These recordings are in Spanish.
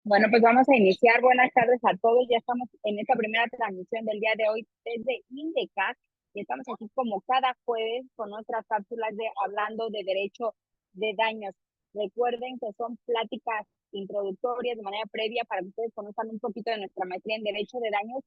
Bueno, pues vamos a iniciar. Buenas tardes a todos. Ya estamos en esta primera transmisión del día de hoy desde Indecat y estamos aquí como cada jueves con nuestras cápsulas de hablando de derecho de daños. Recuerden que son pláticas introductorias de manera previa para que ustedes conozcan un poquito de nuestra maestría en derecho de daños,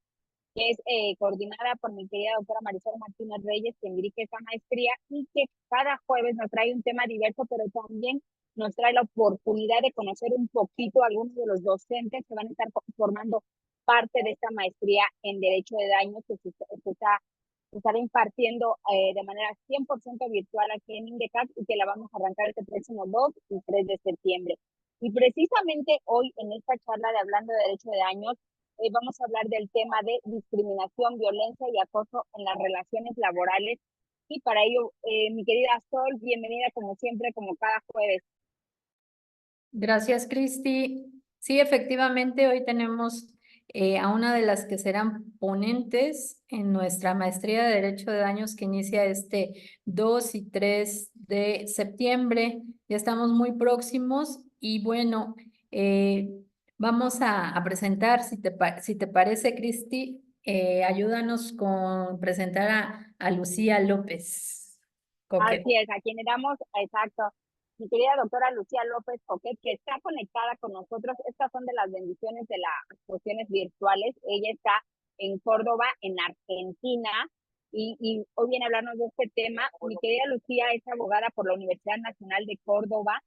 que es coordinada por mi querida doctora Marisol Martínez Reyes, quien dirige esta maestría y que cada jueves nos trae un tema diverso, pero también nos trae la oportunidad de conocer un poquito a algunos de los docentes que van a estar formando parte de esta maestría en Derecho de Daños que se estará impartiendo de manera 100% virtual aquí en INDECAT y que la vamos a arrancar este próximo 2 y 3 de septiembre. Y precisamente hoy en esta charla de Hablando de Derecho de Daños vamos a hablar del tema de discriminación, violencia y acoso en las relaciones laborales. Y para ello, mi querida Sol, bienvenida como siempre, como cada jueves. Gracias, Cristi. Sí, efectivamente, hoy tenemos a una de las que serán ponentes en nuestra maestría de Derecho de Daños que inicia este 2 y 3 de septiembre. Ya estamos muy próximos y bueno, vamos a presentar, si te parece, Cristi, ayúdanos con presentar a Lucía López Coquet. Así es, a quien le damos, exacto, mi querida doctora Lucía López Coquet, que está conectada con nosotros. Estas son de las bendiciones de las cuestiones virtuales. Ella está en Córdoba, en Argentina, y hoy viene a hablarnos de este tema. Mi querida Lucía es abogada por la Universidad Nacional de Córdoba,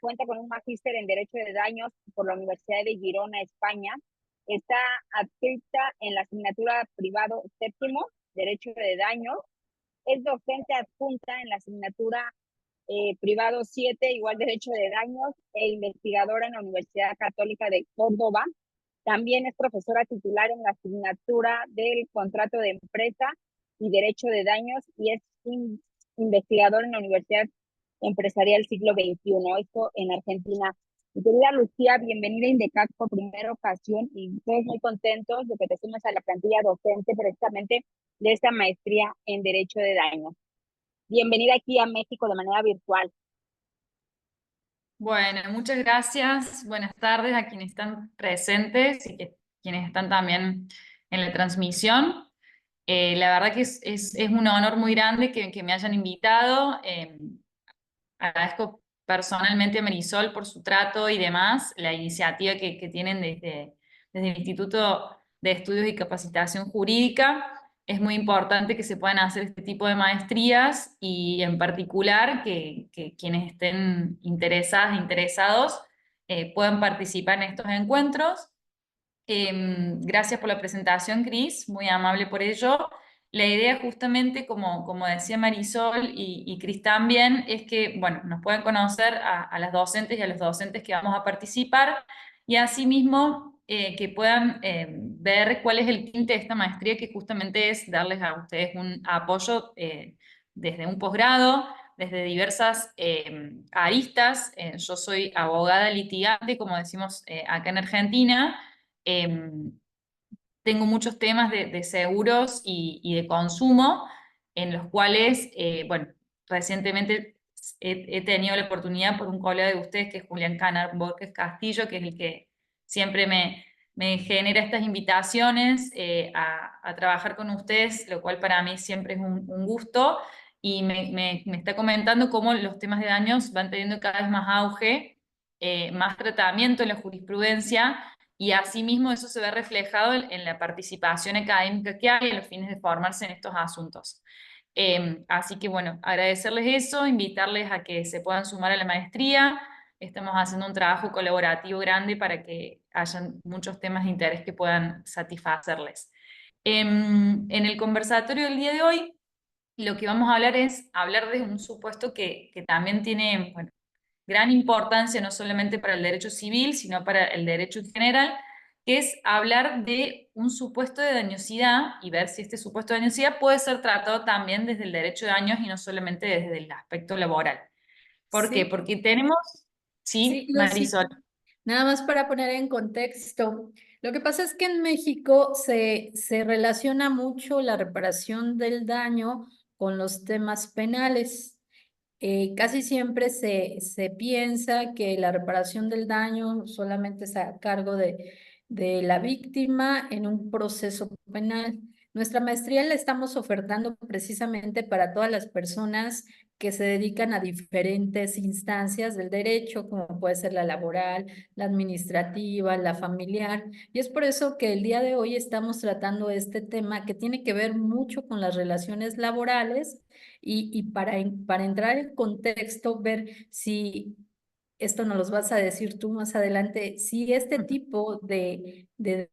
cuenta con un magíster en Derecho de Daños por la Universidad de Girona, España. Está adscrita en la asignatura privado séptimo, Derecho de Daños. Es docente adjunta en la asignatura privado 7, igual derecho de daños, e investigadora en la Universidad Católica de Córdoba. También es profesora titular en la asignatura del contrato de empresa y derecho de daños y es investigador en la Universidad Empresarial Siglo XXI, esto en Argentina. Mi querida Lucía, bienvenida a Indecat por primera ocasión y todos muy contentos de que te sumes a la plantilla docente precisamente de esta maestría en Derecho de Daños. Bienvenida aquí a México de manera virtual. Bueno, muchas gracias. Buenas tardes a quienes están presentes y quienes están también en la transmisión. La verdad que es un honor muy grande que me hayan invitado. Agradezco personalmente a Marisol por su trato y demás, la iniciativa que tienen desde el Instituto de Estudios y Capacitación Jurídica. Es muy importante que se puedan hacer este tipo de maestrías y en particular que quienes estén interesadas, interesados, puedan participar en estos encuentros. Gracias por la presentación, Cris, muy amable por ello. La idea justamente, como decía Marisol y Cris también, es que, bueno, nos puedan conocer a las docentes y a los docentes que vamos a participar y asimismo que puedan ver cuál es el tinte de esta maestría, que justamente es darles a ustedes un apoyo desde un posgrado, desde diversas aristas. Yo soy abogada litigante, como decimos acá en Argentina. Em, Tengo muchos temas de seguros y de consumo en los cuales, bueno, recientemente he tenido la oportunidad por un colega de ustedes, que es Julián Canar Borges Castillo, que es el que siempre me genera estas invitaciones a trabajar con ustedes, lo cual para mí siempre es un gusto, y me está comentando cómo los temas de daños van teniendo cada vez más auge, más tratamiento en la jurisprudencia, y asimismo eso se ve reflejado en la participación académica que hay a los fines de formarse en estos asuntos. Así que bueno, agradecerles eso, invitarles a que se puedan sumar a la maestría. Estamos haciendo un trabajo colaborativo grande para que hayan muchos temas de interés que puedan satisfacerles. En el conversatorio del día de hoy, lo que vamos a hablar es hablar de un supuesto que también tiene, bueno, gran importancia no solamente para el derecho civil, sino para el derecho en general, que es hablar de un supuesto de dañosidad y ver si este supuesto de dañosidad puede ser tratado también desde el derecho de daños y no solamente desde el aspecto laboral. ¿Por qué? Sí, Porque tenemos, sí, sí, Lucy. Marisol. Nada más para poner en contexto, lo que pasa es que en México se relaciona mucho la reparación del daño con los temas penales. casi siempre se piensa que la reparación del daño solamente está a cargo de la víctima en un proceso penal. Nuestra maestría la estamos ofertando precisamente para todas las personas que se dedican a diferentes instancias del derecho, como puede ser la laboral, la administrativa, la familiar. Y es por eso que el día de hoy estamos tratando este tema que tiene que ver mucho con las relaciones laborales y para entrar en contexto, ver si esto nos los vas a decir tú más adelante, si este tipo de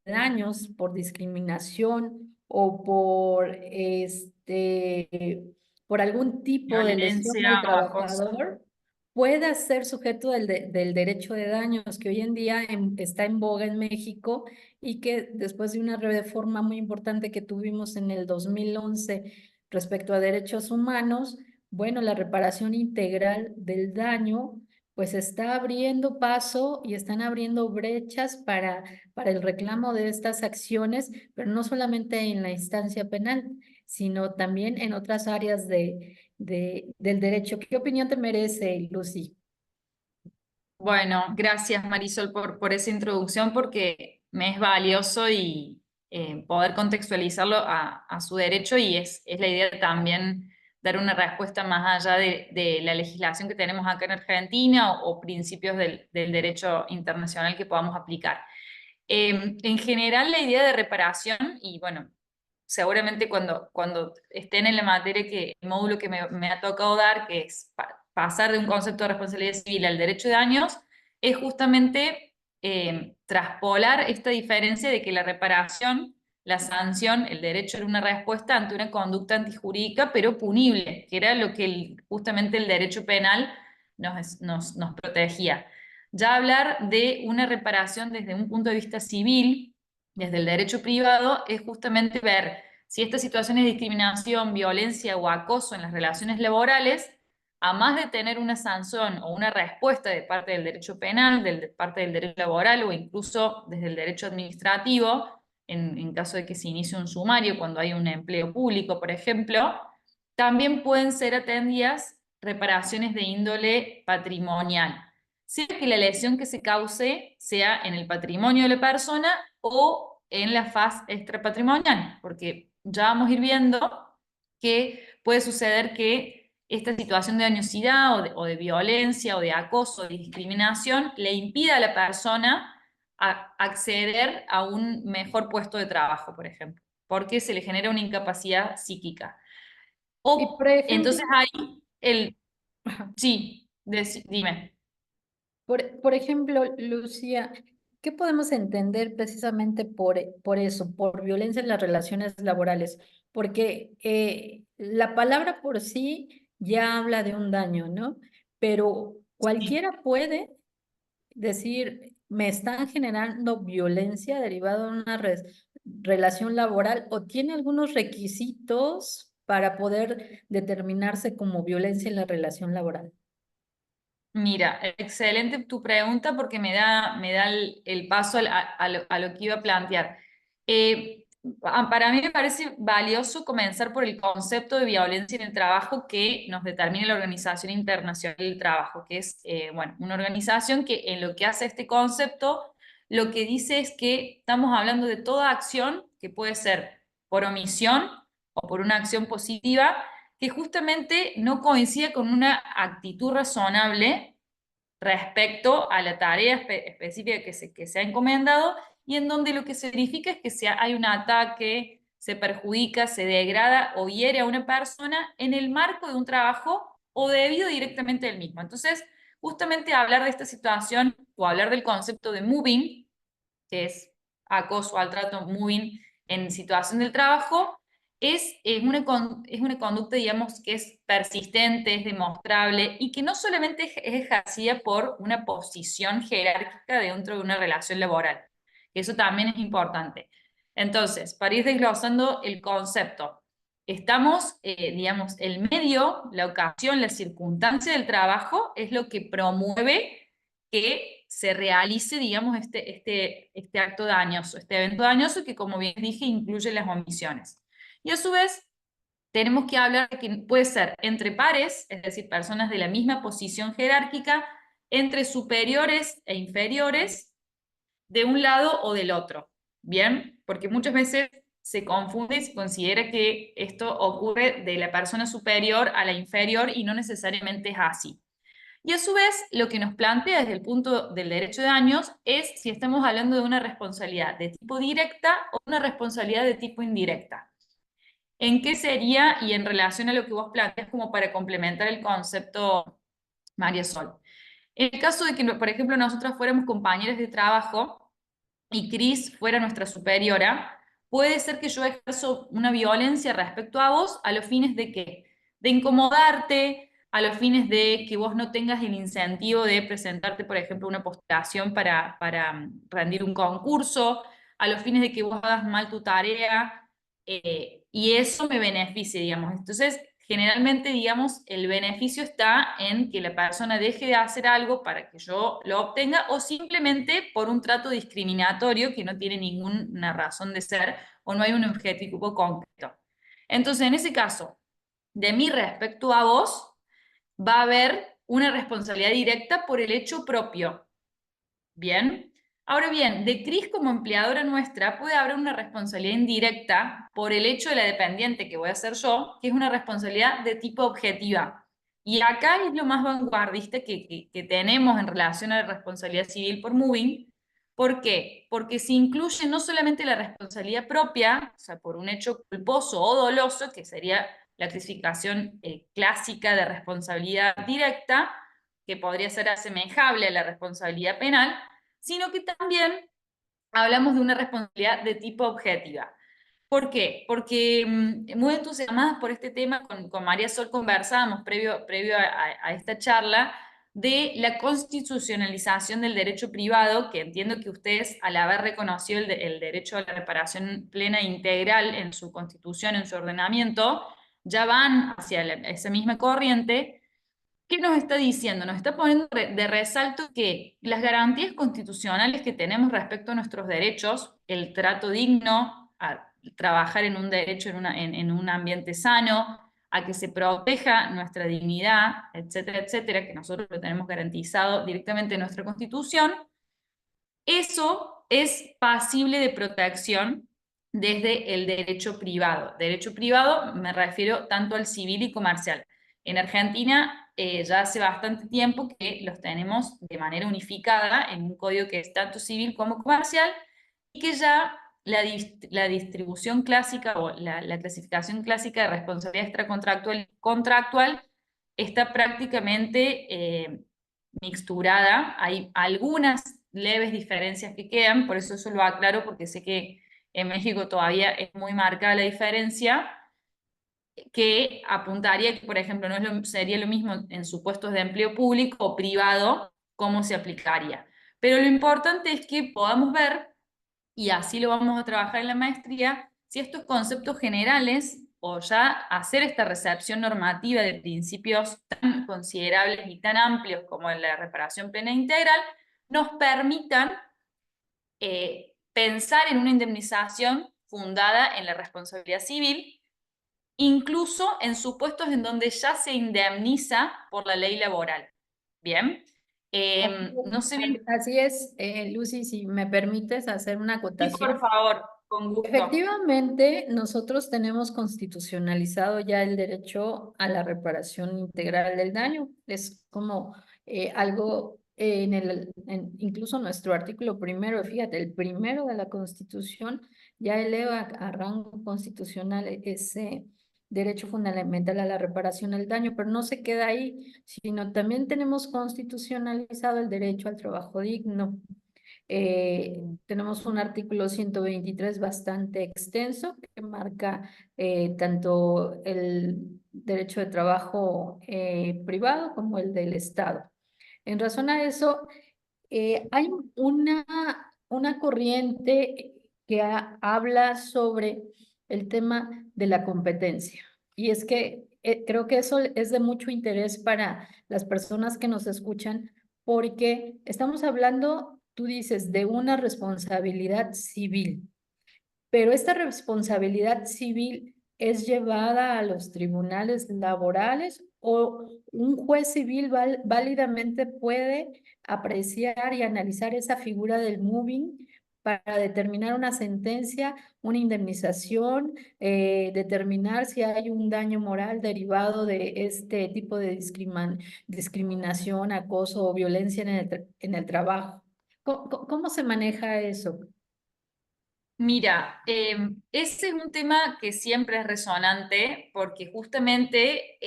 daños por discriminación o por algún tipo de lesión Violencia al o acoso. trabajador pueda ser sujeto del derecho de daños que hoy en día está en boga en México y que después de una reforma muy importante que tuvimos en el 2011 respecto a derechos humanos, bueno, la reparación integral del daño pues está abriendo paso y están abriendo brechas para el reclamo de estas acciones, pero no solamente en la instancia penal, sino también en otras áreas del derecho. ¿Qué opinión te merece, Lucy? Bueno, gracias Marisol por esa introducción porque me es valioso y poder contextualizarlo a su derecho y es la idea de también dar una respuesta más allá de la legislación que tenemos acá en Argentina o principios del derecho internacional que podamos aplicar. En general, la idea de reparación, y bueno, seguramente cuando estén en la materia, el módulo que me ha tocado dar, que es pasar de un concepto de responsabilidad civil al derecho de daños, es justamente traspolar esta diferencia de que la reparación, la sanción, el derecho era una respuesta ante una conducta antijurídica, pero punible, que era lo que justamente el derecho penal nos protegía. Ya hablar de una reparación desde un punto de vista civil, desde el derecho privado, es justamente ver si estas situaciones de discriminación, violencia o acoso en las relaciones laborales, a más de tener una sanción o una respuesta de parte del derecho penal, de parte del derecho laboral o incluso desde el derecho administrativo, en caso de que se inicie un sumario cuando hay un empleo público, por ejemplo, también pueden ser atendidas reparaciones de índole patrimonial, sea que la lesión que se cause sea en el patrimonio de la persona o en la faz extrapatrimonial, porque ya vamos a ir viendo que puede suceder que esta situación de dañosidad o de violencia o de acoso o de discriminación le impida a la persona acceder a un mejor puesto de trabajo, por ejemplo, porque se le genera una incapacidad psíquica. Y por O ejemplo, entonces ahí sí, dime. por ejemplo, Lucía, ¿qué podemos entender precisamente por eso, por violencia en las relaciones laborales? Porque la palabra por sí ya habla de un daño, ¿no? Pero Sí. cualquiera puede decir, me están generando violencia derivada de una relación laboral o tiene algunos requisitos para poder determinarse como violencia en la relación laboral. Mira, excelente tu pregunta porque me da el paso a lo que iba a plantear. Para mí me parece valioso comenzar por el concepto de violencia en el trabajo que nos determina la Organización Internacional del Trabajo, que es bueno, una organización que en lo que hace este concepto, lo que dice es que estamos hablando de toda acción que puede ser por omisión o por una acción positiva que justamente no coincide con una actitud razonable respecto a la tarea específica que se ha encomendado y en donde lo que se verifica es que hay un ataque, se perjudica, se degrada o hiere a una persona en el marco de un trabajo o debido directamente del mismo. Entonces, justamente hablar de esta situación o hablar del concepto de moving, que es acoso al trato moving en situación del trabajo, es una conducta, digamos, que es persistente, es demostrable y que no solamente es ejercida por una posición jerárquica dentro de una relación laboral. Eso también es importante. Entonces, para ir desglosando el concepto, estamos, digamos, el medio, la ocasión, la circunstancia del trabajo es lo que promueve que se realice, digamos, este acto dañoso, este evento dañoso que, como bien dije, incluye las omisiones. Y a su vez, tenemos que hablar de que puede ser entre pares, es decir, personas de la misma posición jerárquica, entre superiores e inferiores, de un lado o del otro. ¿Bien? Porque muchas veces se confunde y se considera que esto ocurre de la persona superior a la inferior y no necesariamente es así. Y a su vez, lo que nos plantea desde el punto del derecho de daños es si estamos hablando de una responsabilidad de tipo directa o una responsabilidad de tipo indirecta. ¿En qué sería y en relación a lo que vos planteas como para complementar el concepto, María Sol? En el caso de que, por ejemplo, nosotras fuéramos compañeras de trabajo y Cris fuera nuestra superiora, puede ser que yo ejerzo una violencia respecto a vos a los fines de ¿qué? De incomodarte, a los fines de que vos no tengas el incentivo de presentarte, por ejemplo, una postulación para rendir un concurso, a los fines de que vos hagas mal tu tarea, y eso me beneficie, digamos. Entonces, generalmente, digamos, el beneficio está en que la persona deje de hacer algo para que yo lo obtenga o simplemente por un trato discriminatorio que no tiene ninguna razón de ser o no hay un objetivo concreto. Entonces, en ese caso, de mí respecto a vos, va a haber una responsabilidad directa por el hecho propio. Bien. Ahora bien, de Cris como empleadora nuestra puede haber una responsabilidad indirecta por el hecho de la dependiente que voy a ser yo, que es una responsabilidad de tipo objetiva. Y acá es lo más vanguardista que tenemos en relación a la responsabilidad civil por moving. ¿Por qué? Porque se incluye no solamente la responsabilidad propia, o sea, por un hecho culposo o doloso, que sería la clasificación clásica de responsabilidad directa, que podría ser asemejable a la responsabilidad penal, sino que también hablamos de una responsabilidad de tipo objetiva. ¿Por qué? Porque muy entusiasmadas por este tema, con María Sol conversábamos previo a esta charla de la constitucionalización del derecho privado, que entiendo que ustedes, al haber reconocido el derecho a la reparación plena e integral en su constitución, en su ordenamiento, ya van hacia esa misma corriente. ¿Qué nos está diciendo? Nos está poniendo de resalto que las garantías constitucionales que tenemos respecto a nuestros derechos, el trato digno, a trabajar en un derecho en un ambiente sano, a que se proteja nuestra dignidad, etcétera, etcétera, que nosotros lo tenemos garantizado directamente en nuestra Constitución, eso es pasible de protección desde el derecho privado. Derecho privado me refiero tanto al civil y comercial. En Argentina ya hace bastante tiempo que los tenemos de manera unificada en un código que es tanto civil como comercial y que ya la distribución clásica o la clasificación clásica de responsabilidad extracontractual contractual está prácticamente mixturada. Hay algunas leves diferencias que quedan, por eso lo aclaro, porque sé que en México todavía es muy marcada la diferencia, que apuntaría que, por ejemplo, sería lo mismo en supuestos de empleo público o privado, cómo se aplicaría. Pero lo importante es que podamos ver, y así lo vamos a trabajar en la maestría, si estos conceptos generales o ya hacer esta recepción normativa de principios tan considerables y tan amplios como la reparación plena e integral, nos permitan pensar en una indemnización fundada en la responsabilidad civil, incluso en supuestos en donde ya se indemniza por la ley laboral. ¿Bien? No sé bien. Así es, Lucy, si me permites hacer una Sí, por acotación. favor, con gusto. Efectivamente, nosotros tenemos constitucionalizado ya el derecho a la reparación integral del daño. Es como algo incluso nuestro artículo primero, fíjate, el primero de la Constitución ya eleva a rango constitucional ese derecho fundamental a la reparación del daño, pero no se queda ahí, sino también tenemos constitucionalizado el derecho al trabajo digno. Tenemos un artículo 123 bastante extenso que marca tanto el derecho de trabajo privado como el del Estado. En razón a eso, hay una corriente que habla sobre el tema de la competencia. Y es que creo que eso es de mucho interés para las personas que nos escuchan, porque estamos hablando, tú dices, de una responsabilidad civil, pero esta responsabilidad civil es llevada a los tribunales laborales o un juez civil válidamente puede apreciar y analizar esa figura del moving para determinar una sentencia, una indemnización, determinar si hay un daño moral derivado de este tipo de discriminación, acoso o violencia en el trabajo. ¿Cómo se maneja eso? Mira, ese es un tema que siempre es resonante porque justamente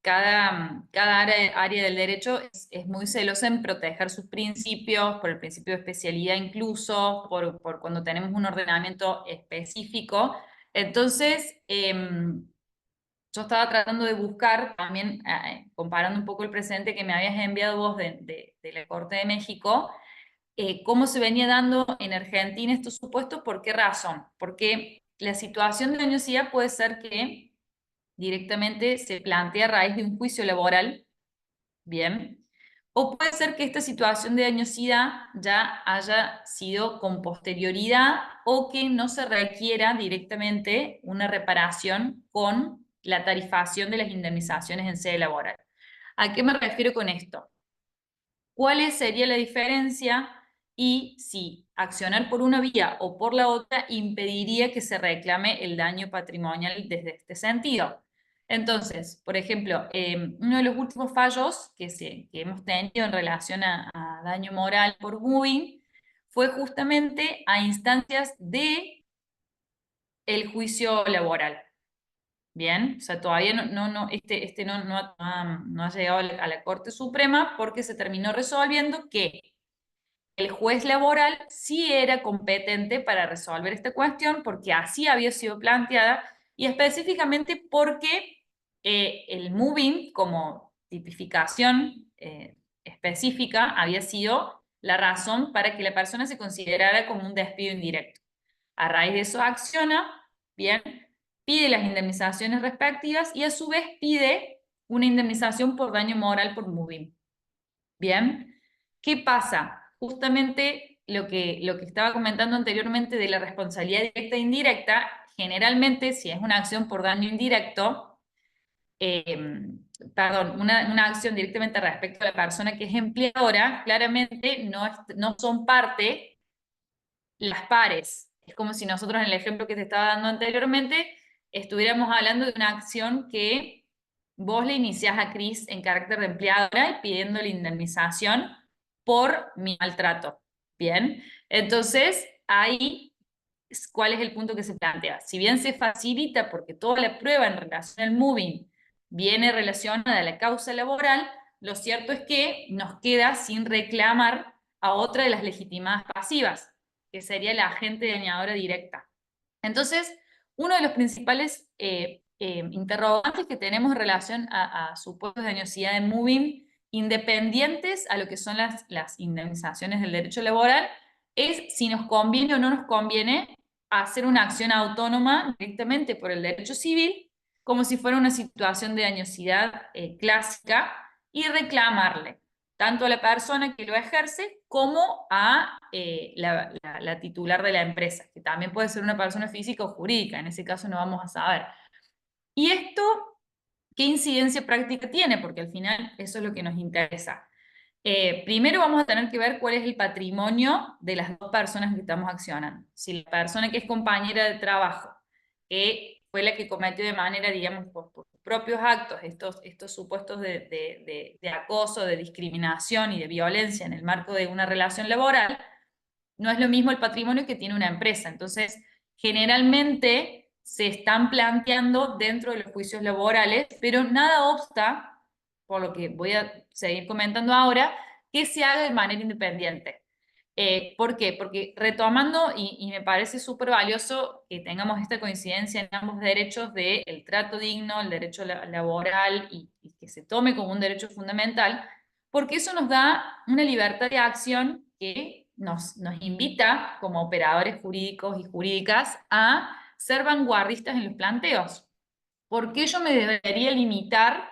cada área del derecho es muy celosa en proteger sus principios, por el principio de especialidad incluso, por cuando tenemos un ordenamiento específico. Entonces, yo estaba tratando de buscar también, comparando un poco el presente que me habías enviado vos de la Corte de México, cómo se venía dando en Argentina estos supuestos, ¿por qué razón? Porque la situación de dañosidad puede ser que directamente se plantea a raíz de un juicio laboral, bien, o puede ser que esta situación de dañosidad ya haya sido con posterioridad o que no se requiera directamente una reparación con la tarifación de las indemnizaciones en sede laboral. ¿A qué me refiero con esto? ¿Cuál sería la diferencia y si accionar por una vía o por la otra impediría que se reclame el daño patrimonial desde este sentido? Entonces, por ejemplo, uno de los últimos fallos que hemos tenido en relación a daño moral por moving fue justamente a instancias de el juicio laboral. Bien, o sea, todavía no ha llegado a la Corte Suprema porque se terminó resolviendo que el juez laboral sí era competente para resolver esta cuestión porque así había sido planteada y específicamente porque el moving como tipificación específica había sido la razón para que la persona se considerara como un despido indirecto. A raíz de eso acciona, bien, pide las indemnizaciones respectivas y a su vez pide una indemnización por daño moral por moving. Bien, ¿qué pasa? Justamente lo que estaba comentando anteriormente de la responsabilidad directa e indirecta, generalmente si es una acción por daño indirecto, perdón, una acción directamente respecto a la persona que es empleadora, claramente no son parte las pares. Es como si nosotros en el ejemplo que te estaba dando anteriormente estuviéramos hablando de una acción que vos le iniciás a Cris en carácter de empleadora y pidiendo la indemnización por mi maltrato. Bien, entonces ahí, ¿cuál es el punto que se plantea? Si bien se facilita porque toda la prueba en relación al moving viene relacionada a la causa laboral, lo cierto es que nos queda sin reclamar a otra de las legitimadas pasivas, que sería la agente dañadora directa. Entonces, uno de los principales interrogantes que tenemos en relación a supuestos de dañosidad de moving, independientes a lo que son las indemnizaciones del derecho laboral, es si nos conviene o no nos conviene hacer una acción autónoma directamente por el derecho civil, como si fuera una situación de dañosidad clásica, y reclamarle tanto a la persona que lo ejerce como a la titular de la empresa, que también puede ser una persona física o jurídica, en ese caso no vamos a saber. ¿Y esto qué incidencia práctica tiene? Porque al final eso es lo que nos interesa. Primero vamos a tener que ver cuál es el patrimonio de las dos personas que estamos accionando. Si la persona que es compañera de trabajo, que fue la que cometió de manera, digamos, por sus propios actos estos supuestos de acoso, de discriminación y de violencia en el marco de una relación laboral, no es lo mismo el patrimonio que tiene una empresa. Entonces, generalmente se están planteando dentro de los juicios laborales, pero nada obsta, por lo que voy a seguir comentando ahora, que se haga de manera independiente. ¿Por qué? Porque retomando, y me parece súper valioso que tengamos esta coincidencia en ambos derechos del trato digno, el derecho laboral y que se tome como un derecho fundamental, porque eso nos da una libertad de acción que nos invita como operadores jurídicos y jurídicas a ser vanguardistas en los planteos. ¿Por qué yo me debería limitar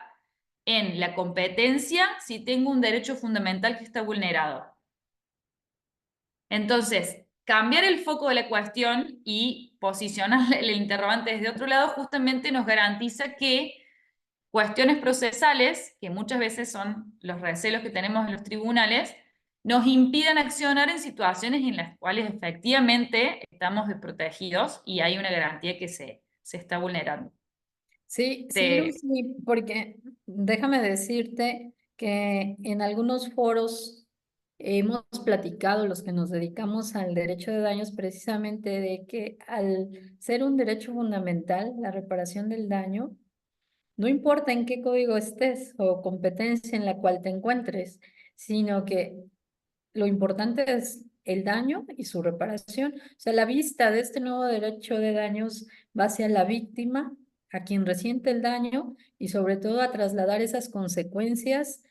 en la competencia si tengo un derecho fundamental que está vulnerado? Entonces, cambiar el foco de la cuestión y posicionar el interrogante desde otro lado justamente nos garantiza que cuestiones procesales, que muchas veces son los recelos que tenemos en los tribunales, nos impiden accionar en situaciones en las cuales efectivamente estamos desprotegidos y hay una garantía que se está vulnerando. Sí, sí, Te- Lucy, porque déjame decirte que en algunos foros hemos platicado los que nos dedicamos al derecho de daños precisamente de que al ser un derecho fundamental, la reparación del daño, no importa en qué código estés o competencia en la cual te encuentres, sino que lo importante es el daño y su reparación. O sea, la vista de este nuevo derecho de daños va hacia la víctima, a quien resiente el daño y sobre todo a trasladar esas consecuencias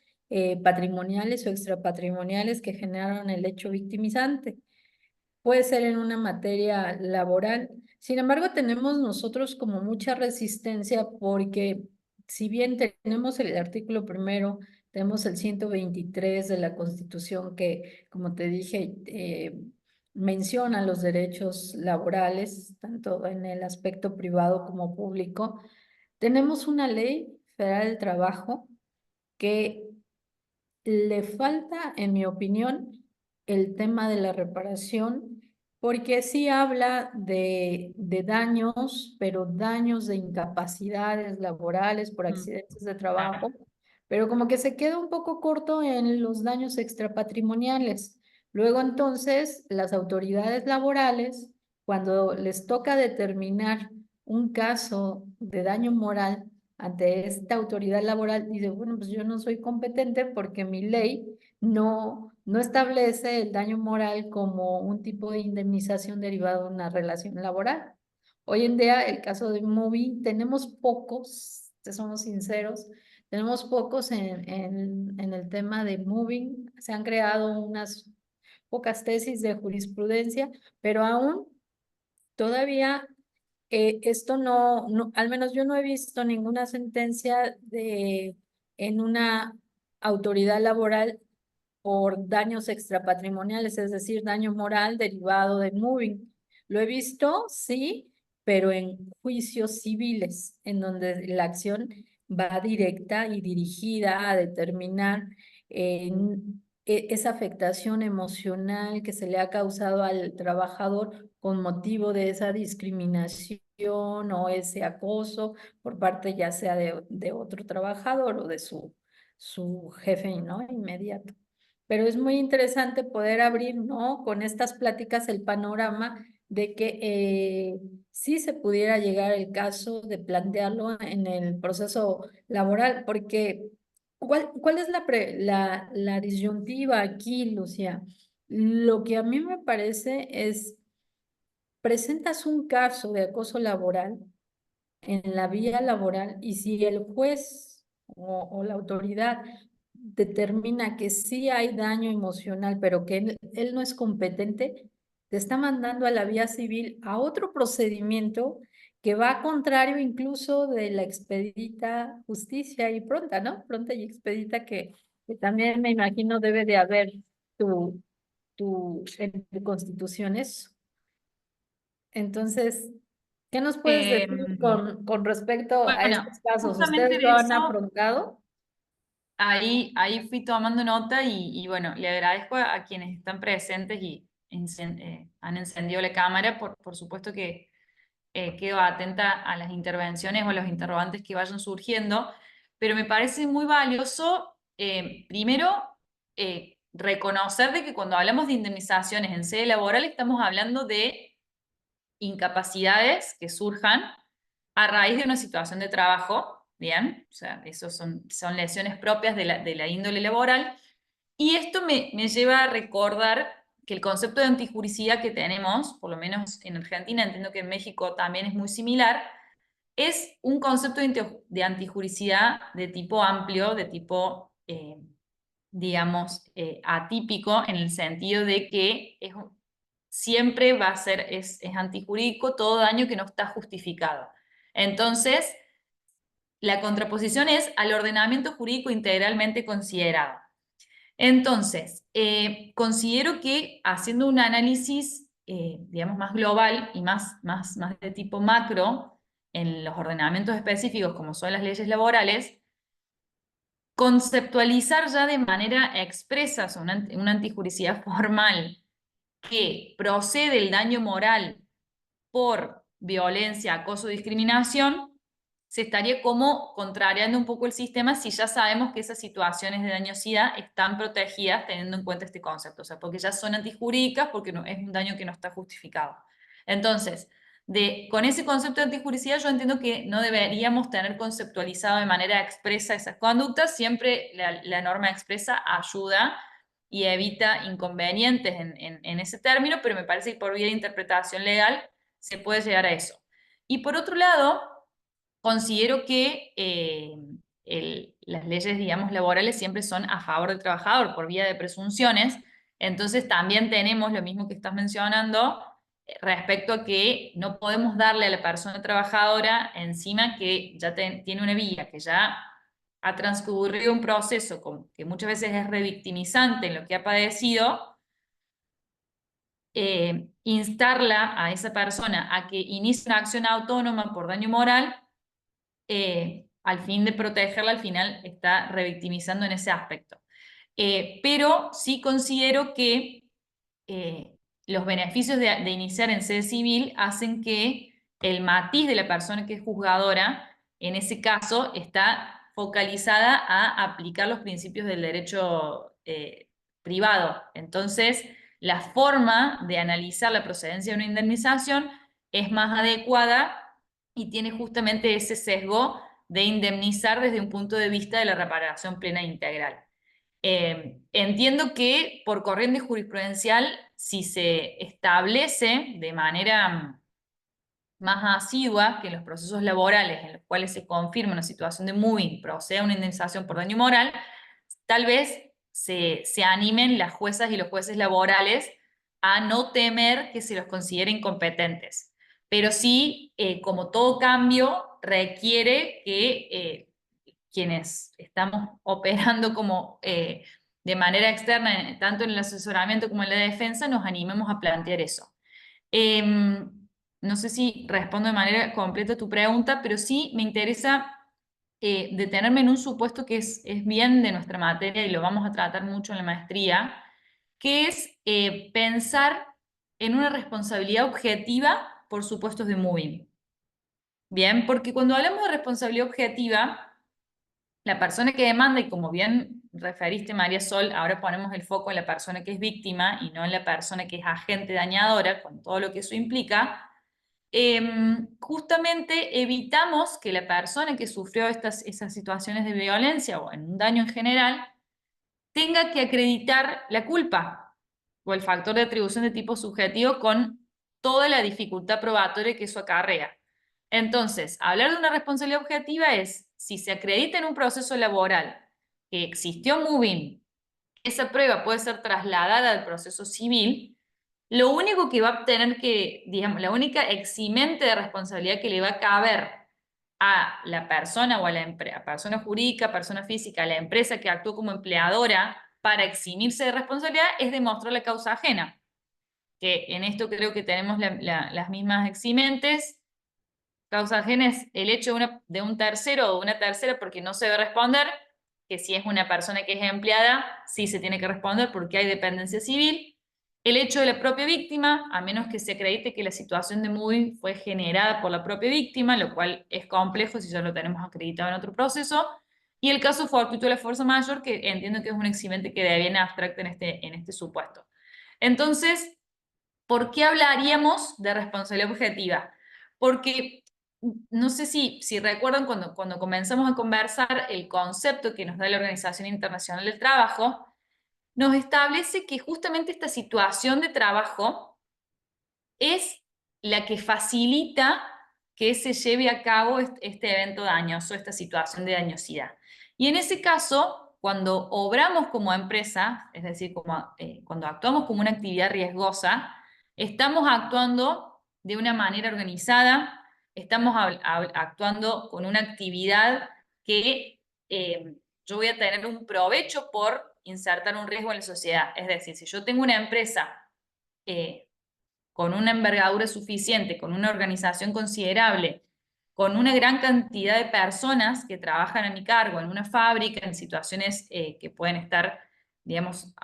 patrimoniales o extrapatrimoniales que generaron el hecho victimizante. Puede ser en una materia laboral. Sin embargo, tenemos nosotros como mucha resistencia porque si bien tenemos el artículo primero, tenemos el 123 de la Constitución que, como te dije, menciona los derechos laborales, tanto en el aspecto privado como público. Tenemos una ley federal del trabajo que le falta, en mi opinión, el tema de la reparación, porque sí habla de daños, pero daños de incapacidades laborales por accidentes de trabajo, pero como que se queda un poco corto en los daños extrapatrimoniales. Luego entonces, las autoridades laborales, cuando les toca determinar un caso de daño moral, ante esta autoridad laboral, dice, bueno, pues yo no soy competente porque mi ley no establece el daño moral como un tipo de indemnización derivado de una relación laboral. Hoy en día, el caso de Moving, tenemos pocos, te somos sinceros, tenemos pocos en el tema de Moving, se han creado unas pocas tesis de jurisprudencia, pero aún todavía esto al menos yo no he visto ninguna sentencia en una autoridad laboral por daños extrapatrimoniales, es decir, daño moral derivado de moving. Lo he visto, sí, pero en juicios civiles, en donde la acción va directa y dirigida a determinar esa afectación emocional que se le ha causado al trabajador con motivo de esa discriminación o ese acoso por parte ya sea de otro trabajador o de su jefe, ¿no? Inmediato. Pero es muy interesante poder abrir, ¿no? Con estas pláticas el panorama de que sí se pudiera llegar el caso de plantearlo en el proceso laboral, porque ¿cuál es la disyuntiva aquí, Lucía? Lo que a mí me parece es, presentas un caso de acoso laboral en la vía laboral y si el juez o la autoridad determina que sí hay daño emocional, pero que él no es competente, te está mandando a la vía civil a otro procedimiento que va contrario incluso de la expedita justicia y pronta, ¿no? Pronta y expedita que también me imagino debe de haber en tu constitución eso. Entonces, ¿qué nos puedes decir con respecto a Bueno, estos casos? justamente ¿Ustedes lo de han eso, afrontado? ahí fui tomando nota y bueno, le agradezco a quienes están presentes y han encendido la cámara. Por supuesto que quedo atenta a las intervenciones o a los interrogantes que vayan surgiendo, pero me parece muy valioso, primero, reconocer de que cuando hablamos de indemnizaciones en sede laboral estamos hablando de incapacidades que surjan a raíz de una situación de trabajo, ¿bien? O sea, esos son lesiones propias de la índole laboral. Y esto me lleva a recordar que el concepto de antijuricidad que tenemos, por lo menos en Argentina, entiendo que en México también es muy similar, es un concepto de antijuricidad de tipo amplio, de tipo, digamos, atípico, en el sentido de que siempre va a ser, es antijurídico todo daño que no está justificado. Entonces, la contraposición es al ordenamiento jurídico integralmente considerado. Entonces, considero que haciendo un análisis digamos, más global y más de tipo macro, en los ordenamientos específicos, como son las leyes laborales, conceptualizar ya de manera expresa, o sea, una antijuricidad formal, que procede el daño moral por violencia, acoso o discriminación, se estaría como contrariando un poco el sistema si ya sabemos que esas situaciones de dañosidad están protegidas teniendo en cuenta este concepto, o sea, porque ya son antijurídicas, porque no, es un daño que no está justificado. Entonces, con ese concepto de antijuricidad yo entiendo que no deberíamos tener conceptualizado de manera expresa esas conductas, siempre la norma expresa ayuda y evita inconvenientes en ese término, pero me parece que por vía de interpretación legal se puede llegar a eso. Y por otro lado, considero que las leyes, digamos, laborales siempre son a favor del trabajador por vía de presunciones, entonces también tenemos lo mismo que estás mencionando respecto a que no podemos darle a la persona trabajadora encima que ya tiene una vía, que ya ha transcurrido un proceso que muchas veces es revictimizante en lo que ha padecido, instarla a esa persona a que inicie una acción autónoma por daño moral, al fin de protegerla, al final está revictimizando en ese aspecto. Pero sí considero que los beneficios de iniciar en sede civil hacen que el matiz de la persona que es juzgadora, en ese caso, está focalizada a aplicar los principios del derecho privado. Entonces, la forma de analizar la procedencia de una indemnización es más adecuada y tiene justamente ese sesgo de indemnizar desde un punto de vista de la reparación plena e integral. Entiendo que por corriente jurisprudencial, si se establece de manera más asidua que en los procesos laborales en los cuales se confirma una situación de moving proceda una indemnización por daño moral, tal vez se animen las juezas y los jueces laborales a no temer que se los considere incompetentes. Pero sí, como todo cambio, requiere que quienes estamos operando como de manera externa, tanto en el asesoramiento como en la defensa, nos animemos a plantear eso. No sé si respondo de manera completa a tu pregunta, pero sí me interesa detenerme en un supuesto que es bien de nuestra materia y lo vamos a tratar mucho en la maestría, que es pensar en una responsabilidad objetiva por supuestos de moving. Bien, porque cuando hablamos de responsabilidad objetiva, la persona que demanda, y como bien referiste, María Sol, ahora ponemos el foco en la persona que es víctima y no en la persona que es agente dañadora, con todo lo que eso implica, justamente evitamos que la persona que sufrió esas situaciones de violencia o en un daño en general tenga que acreditar la culpa o el factor de atribución de tipo subjetivo con toda la dificultad probatoria que eso acarrea. Entonces, hablar de una responsabilidad objetiva es, si se acredita en un proceso laboral que existió moving, esa prueba puede ser trasladada al proceso civil, lo único que va a tener que, digamos, la única eximente de responsabilidad que le va a caber a la persona o a la persona jurídica, persona física, a la empresa que actuó como empleadora para eximirse de responsabilidad es demostrar la causa ajena. Que en esto creo que tenemos las mismas eximentes. Causa ajena es el hecho de un tercero o una tercera porque no se debe responder, que si es una persona que es empleada, sí se tiene que responder porque hay dependencia civil. El hecho de la propia víctima, a menos que se acredite que la situación de moving fue generada por la propia víctima, lo cual es complejo si ya lo tenemos acreditado en otro proceso. Y el caso fortuito de la fuerza mayor, que entiendo que es un eximente que deviene abstracto en este supuesto. Entonces, ¿por qué hablaríamos de responsabilidad objetiva? Porque no sé si recuerdan cuando comenzamos a conversar, el concepto que nos da la Organización Internacional del Trabajo nos establece que justamente esta situación de trabajo es la que facilita que se lleve a cabo este evento dañoso, esta situación de dañosidad. Y en ese caso, cuando obramos como empresa, es decir, cuando actuamos como una actividad riesgosa, estamos actuando de una manera organizada, estamos actuando con una actividad que yo voy a tener un provecho por insertar un riesgo en la sociedad. Es decir, si yo tengo una empresa con una envergadura suficiente, con una organización considerable, con una gran cantidad de personas que trabajan a mi cargo en una fábrica, en situaciones que pueden estar, digamos,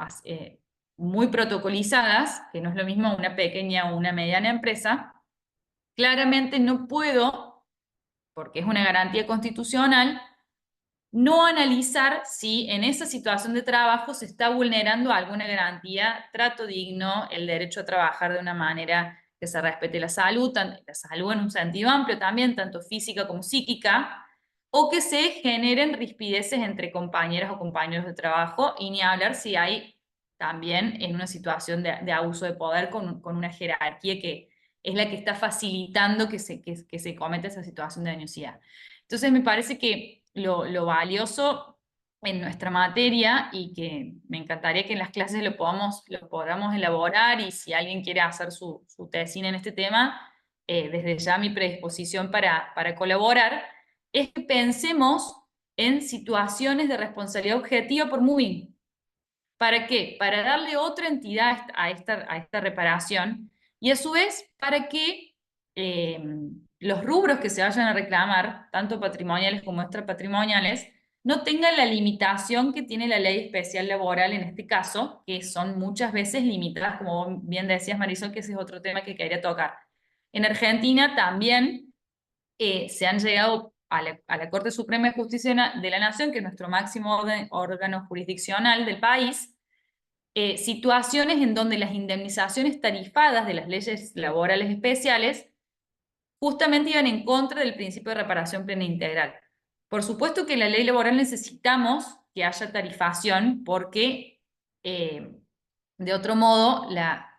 muy protocolizadas, que no es lo mismo una pequeña o una mediana empresa, claramente no puedo, porque es una garantía constitucional, no analizar si en esa situación de trabajo se está vulnerando alguna garantía, trato digno, el derecho a trabajar de una manera que se respete la salud en un sentido amplio también, tanto física como psíquica, o que se generen rispideces entre compañeras o compañeros de trabajo, y ni hablar si hay también en una situación de abuso de poder con una jerarquía que es la que está facilitando que se cometa esa situación de dañosidad. Entonces me parece que lo valioso en nuestra materia, y que me encantaría que en las clases lo podamos elaborar, y si alguien quiere hacer su tesina en este tema, desde ya mi predisposición para colaborar, es que pensemos en situaciones de responsabilidad objetiva por moving. ¿Para qué? Para darle otra entidad a esta reparación, y a su vez para que los rubros que se vayan a reclamar, tanto patrimoniales como extrapatrimoniales, no tengan la limitación que tiene la ley especial laboral en este caso, que son muchas veces limitadas, como bien decías, Marisol, que ese es otro tema que quería tocar. En Argentina también se han llegado a la Corte Suprema de Justicia de la Nación, que es nuestro máximo órgano jurisdiccional del país, situaciones en donde las indemnizaciones tarifadas de las leyes laborales especiales justamente iban en contra del principio de reparación plena e integral. Por supuesto que en la ley laboral necesitamos que haya tarifación, porque de otro modo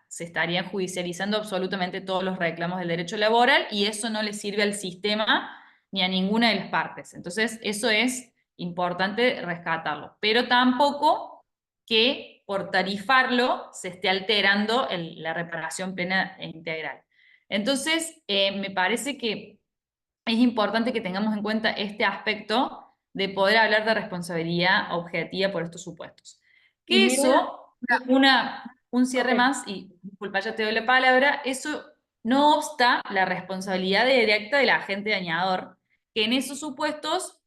se estarían judicializando absolutamente todos los reclamos del derecho laboral, y eso no le sirve al sistema ni a ninguna de las partes. Entonces, eso es importante rescatarlo, pero tampoco que por tarifarlo se esté alterando la reparación plena e integral. Entonces, me parece que es importante que tengamos en cuenta este aspecto de poder hablar de responsabilidad objetiva por estos supuestos. Y Que mira, eso, un cierre ok. más, y disculpa, ya te doy la palabra, eso no obsta la responsabilidad directa del agente dañador, que en esos supuestos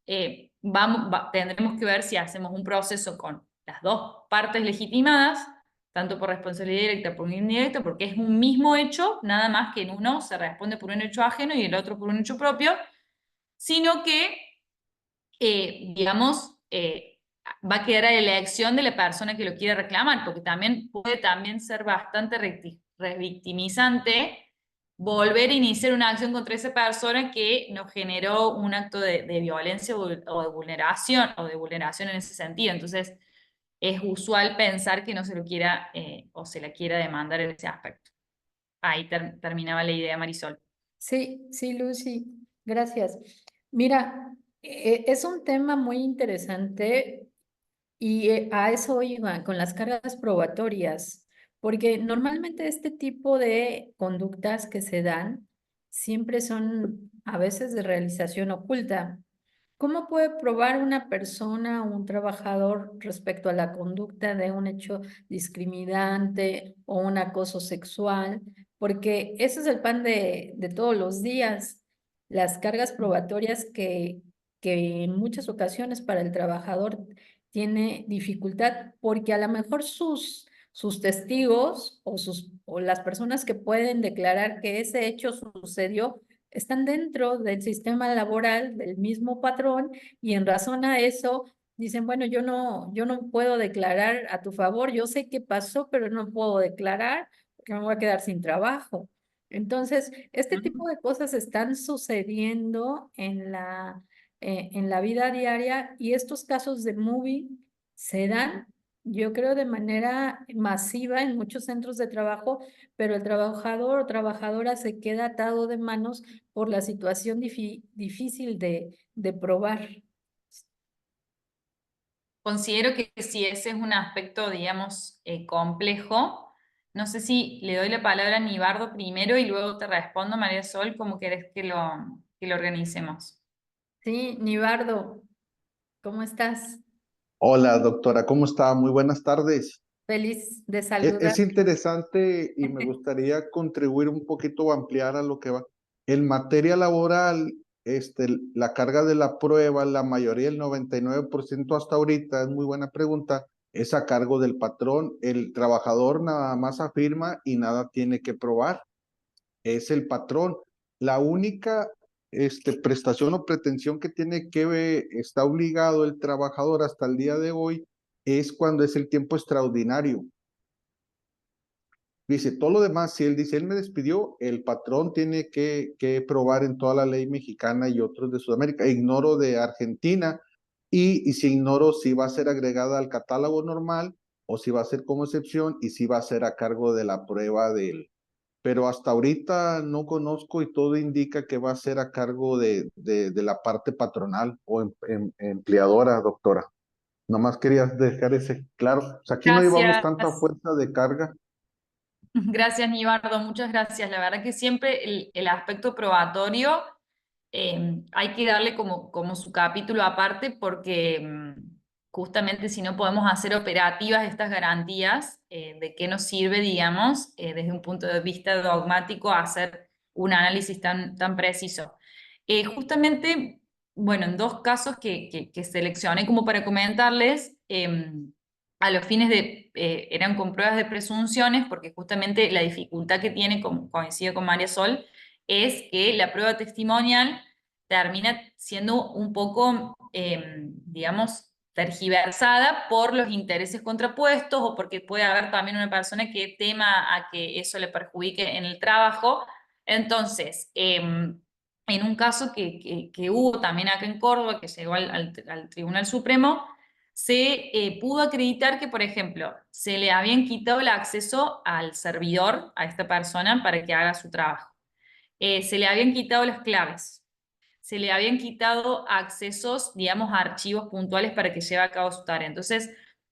tendremos que ver si hacemos un proceso con las dos partes legitimadas, tanto por responsabilidad directa como por indirecta, porque es un mismo hecho, nada más que en uno se responde por un hecho ajeno y el otro por un hecho propio, sino que, digamos, va a quedar a la elección de la persona que lo quiere reclamar, porque también puede ser bastante revictimizante volver a iniciar una acción contra esa persona que nos generó un acto de violencia o de vulneración en ese sentido. Entonces, es usual pensar que no se lo quiera o se la quiera demandar en ese aspecto. Ahí terminaba la idea, Marisol. Sí, sí, Lucy, gracias. Mira, es un tema muy interesante y a eso iba con las cargas probatorias, porque normalmente este tipo de conductas que se dan siempre son a veces de realización oculta. ¿Cómo puede probar una persona o un trabajador respecto a la conducta de un hecho discriminante o un acoso sexual? Porque ese es el pan de todos los días. Las cargas probatorias que en muchas ocasiones para el trabajador tiene dificultad porque a lo mejor sus testigos o las personas que pueden declarar que ese hecho sucedió están dentro del sistema laboral del mismo patrón, y en razón a eso dicen, bueno, yo no puedo declarar a tu favor, yo sé qué pasó, pero no puedo declarar porque me voy a quedar sin trabajo. Entonces, este tipo de cosas están sucediendo en la vida diaria, y estos casos de moving se dan, yo creo, de manera masiva en muchos centros de trabajo, pero el trabajador o trabajadora se queda atado de manos por la situación difícil de probar. Considero que si ese es un aspecto, digamos, complejo, no sé si le doy la palabra a Nibardo primero y luego te respondo, María Sol, cómo querés que lo organicemos. Sí, Nibardo, ¿cómo estás? Hola, doctora, ¿cómo está? Muy buenas tardes. Feliz de Es saludar. interesante y me gustaría contribuir un poquito o ampliar a lo que va. En materia laboral, la carga de la prueba, la mayoría, el 99% hasta ahorita, es muy buena pregunta, es a cargo del patrón. El trabajador nada más afirma y nada tiene que probar. Es el patrón. La única prestación o pretensión que tiene que está obligado el trabajador hasta el día de hoy es cuando es el tiempo extraordinario. Dice, todo lo demás, si él dice, él me despidió, el patrón tiene que probar en toda la ley mexicana y otros de Sudamérica. Ignoro de Argentina y si ignoro si va a ser agregada al catálogo normal o si va a ser como excepción y si va a ser a cargo de la prueba del... Pero hasta ahorita no conozco y todo indica que va a ser a cargo de la parte patronal o empleadora, doctora. Nomás quería dejar ese claro. O sea, aquí no llevamos tanta Gracias. fuerza de carga. Gracias, Nibardo, muchas gracias. La verdad que siempre el aspecto probatorio hay que darle como su capítulo aparte porque justamente si no podemos hacer operativas estas garantías, ¿de qué nos sirve, digamos, desde un punto de vista dogmático, hacer un análisis tan preciso? Justamente, bueno, en dos casos que seleccioné como para comentarles, a los fines eran con pruebas de presunciones, porque justamente la dificultad que tiene, como coincido con María Sol, es que la prueba testimonial termina siendo un poco, digamos, tergiversada por los intereses contrapuestos o porque puede haber también una persona que tema a que eso le perjudique en el trabajo. Entonces, en un caso que hubo también acá en Córdoba, que llegó al Tribunal Supremo, se pudo acreditar que, por ejemplo, se le habían quitado el acceso al servidor a esta persona para que haga su trabajo. Se le habían quitado las claves, se le habían quitado accesos, digamos, a archivos puntuales para que lleve a cabo su tarea. Entonces,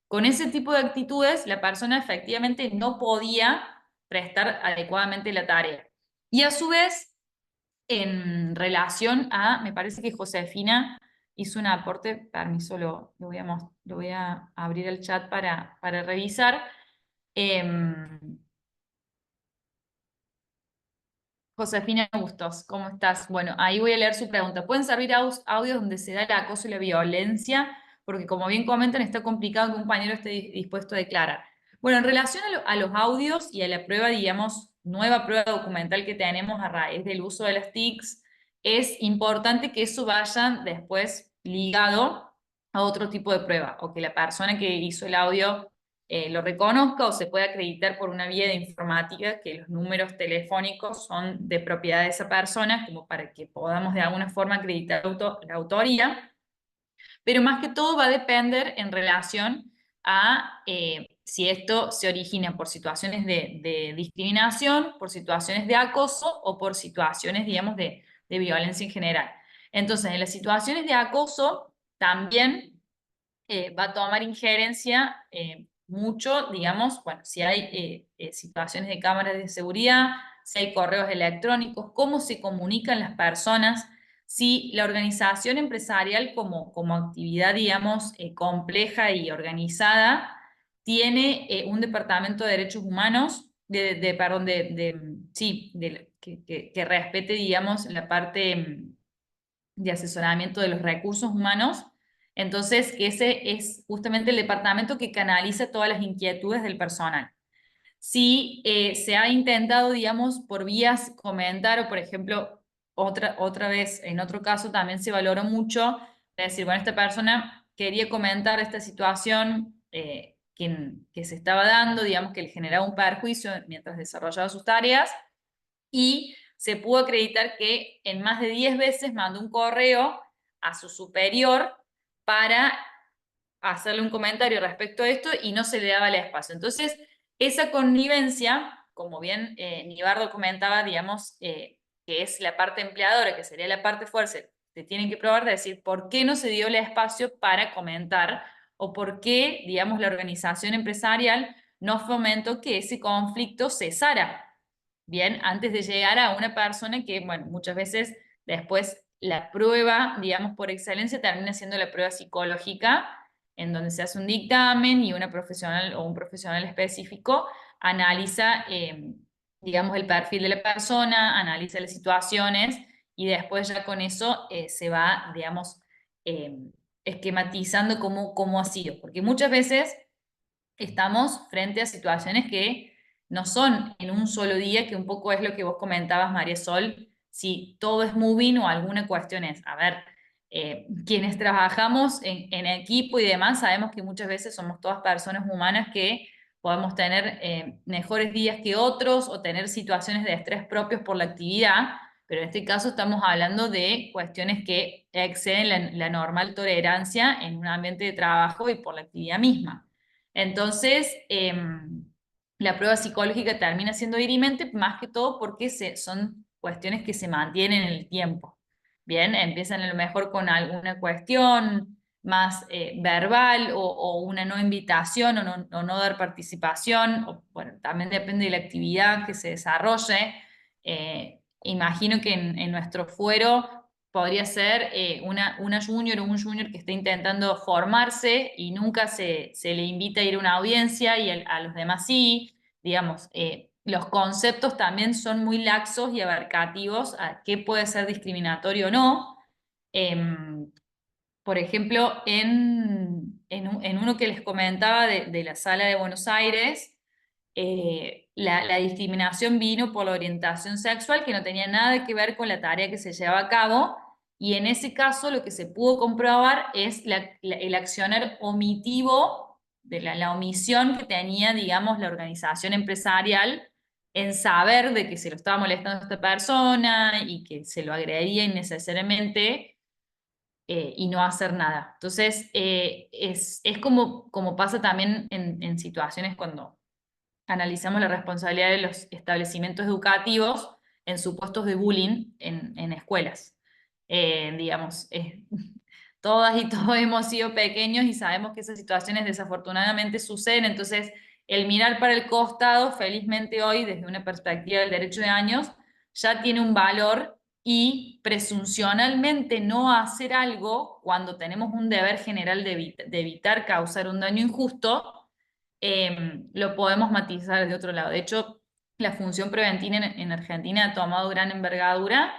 con ese tipo de actitudes, la persona efectivamente no podía prestar adecuadamente la tarea. Y a su vez, en relación a, me parece que Josefina hizo un aporte, permiso, lo voy a abrir el chat para revisar. Josefina Bustos, ¿cómo estás? Bueno, ahí voy a leer su pregunta. ¿Pueden servir audios donde se da el acoso y la violencia? Porque como bien comentan, está complicado que un compañero esté dispuesto a declarar. Bueno, en relación a los audios y a la prueba, digamos, nueva prueba documental que tenemos a raíz del uso de las TICs, es importante que eso vaya después ligado a otro tipo de prueba, o que la persona que hizo el audio lo reconozca o se puede acreditar por una vía de informática que los números telefónicos son de propiedad de esa persona, como para que podamos de alguna forma acreditar la autoría. Pero más que todo va a depender en relación a si esto se origina por situaciones de discriminación, por situaciones de acoso o por situaciones, digamos, de violencia en general. Entonces, en las situaciones de acoso también va a tomar injerencia mucho, digamos, bueno, si hay situaciones de cámaras de seguridad, si hay correos electrónicos, cómo se comunican las personas, si la organización empresarial como actividad, digamos, compleja y organizada, tiene un departamento de derechos humanos, perdón, sí, que respete, digamos, la parte de asesoramiento de los recursos humanos. Entonces, ese es justamente el departamento que canaliza todas las inquietudes del personal. Si se ha intentado, digamos, por vías comentar o, por ejemplo, otra vez, en otro caso también se valoró mucho, decir, bueno, esta persona quería comentar esta situación que se estaba dando, digamos, que le generaba un perjuicio mientras desarrollaba sus tareas, y se pudo acreditar que en más de 10 veces mandó un correo a su superior para hacerle un comentario respecto a esto y no se le daba el espacio. Entonces, esa connivencia, como bien Nibardo comentaba, digamos, que es la parte empleadora, que sería la parte fuerte, te tienen que probar de decir por qué no se dio el espacio para comentar o por qué, digamos, la organización empresarial no fomentó que ese conflicto cesara. Bien, antes de llegar a una persona que, bueno, muchas veces después la prueba, digamos, por excelencia termina siendo la prueba psicológica, en donde se hace un dictamen y una profesional o un profesional específico analiza, digamos, el perfil de la persona, analiza las situaciones y después ya con eso se va, digamos, esquematizando cómo ha sido. Porque muchas veces estamos frente a situaciones que no son en un solo día, que un poco es lo que vos comentabas, María Sol, si todo es moving o alguna cuestión es, a ver, quienes trabajamos en equipo y demás, sabemos que muchas veces somos todas personas humanas que podemos tener mejores días que otros o tener situaciones de estrés propios por la actividad, pero en este caso estamos hablando de cuestiones que exceden la normal tolerancia en un ambiente de trabajo y por la actividad misma. Entonces, la prueba psicológica termina siendo dirimente más que todo porque son cuestiones que se mantienen en el tiempo. Bien, empiezan a lo mejor con alguna cuestión más verbal o una no invitación o no dar participación, o, bueno, también depende de la actividad que se desarrolle. Imagino que en nuestro fuero podría ser una junior o un junior que esté intentando formarse y nunca se le invita a ir a una audiencia y a los demás sí. Digamos, los conceptos también son muy laxos y abarcativos a qué puede ser discriminatorio o no. Por ejemplo, en uno que les comentaba de la sala de Buenos Aires, la discriminación vino por la orientación sexual, que no tenía nada que ver con la tarea que se llevaba a cabo, y en ese caso lo que se pudo comprobar es el accionar omitivo, de la omisión que tenía, digamos, la organización empresarial en saber de que se lo estaba molestando a esta persona y que se lo agredía innecesariamente y no hacer nada. Entonces, es como pasa también en situaciones cuando analizamos la responsabilidad de los establecimientos educativos en supuestos de bullying en escuelas. Digamos, todas y todos hemos sido pequeños y sabemos que esas situaciones desafortunadamente suceden, entonces el mirar para el costado, felizmente hoy, desde una perspectiva del derecho de años, ya tiene un valor y presuncionalmente no hacer algo cuando tenemos un deber general de evitar causar un daño injusto, lo podemos matizar de otro lado. De hecho, la función preventiva en Argentina ha tomado gran envergadura,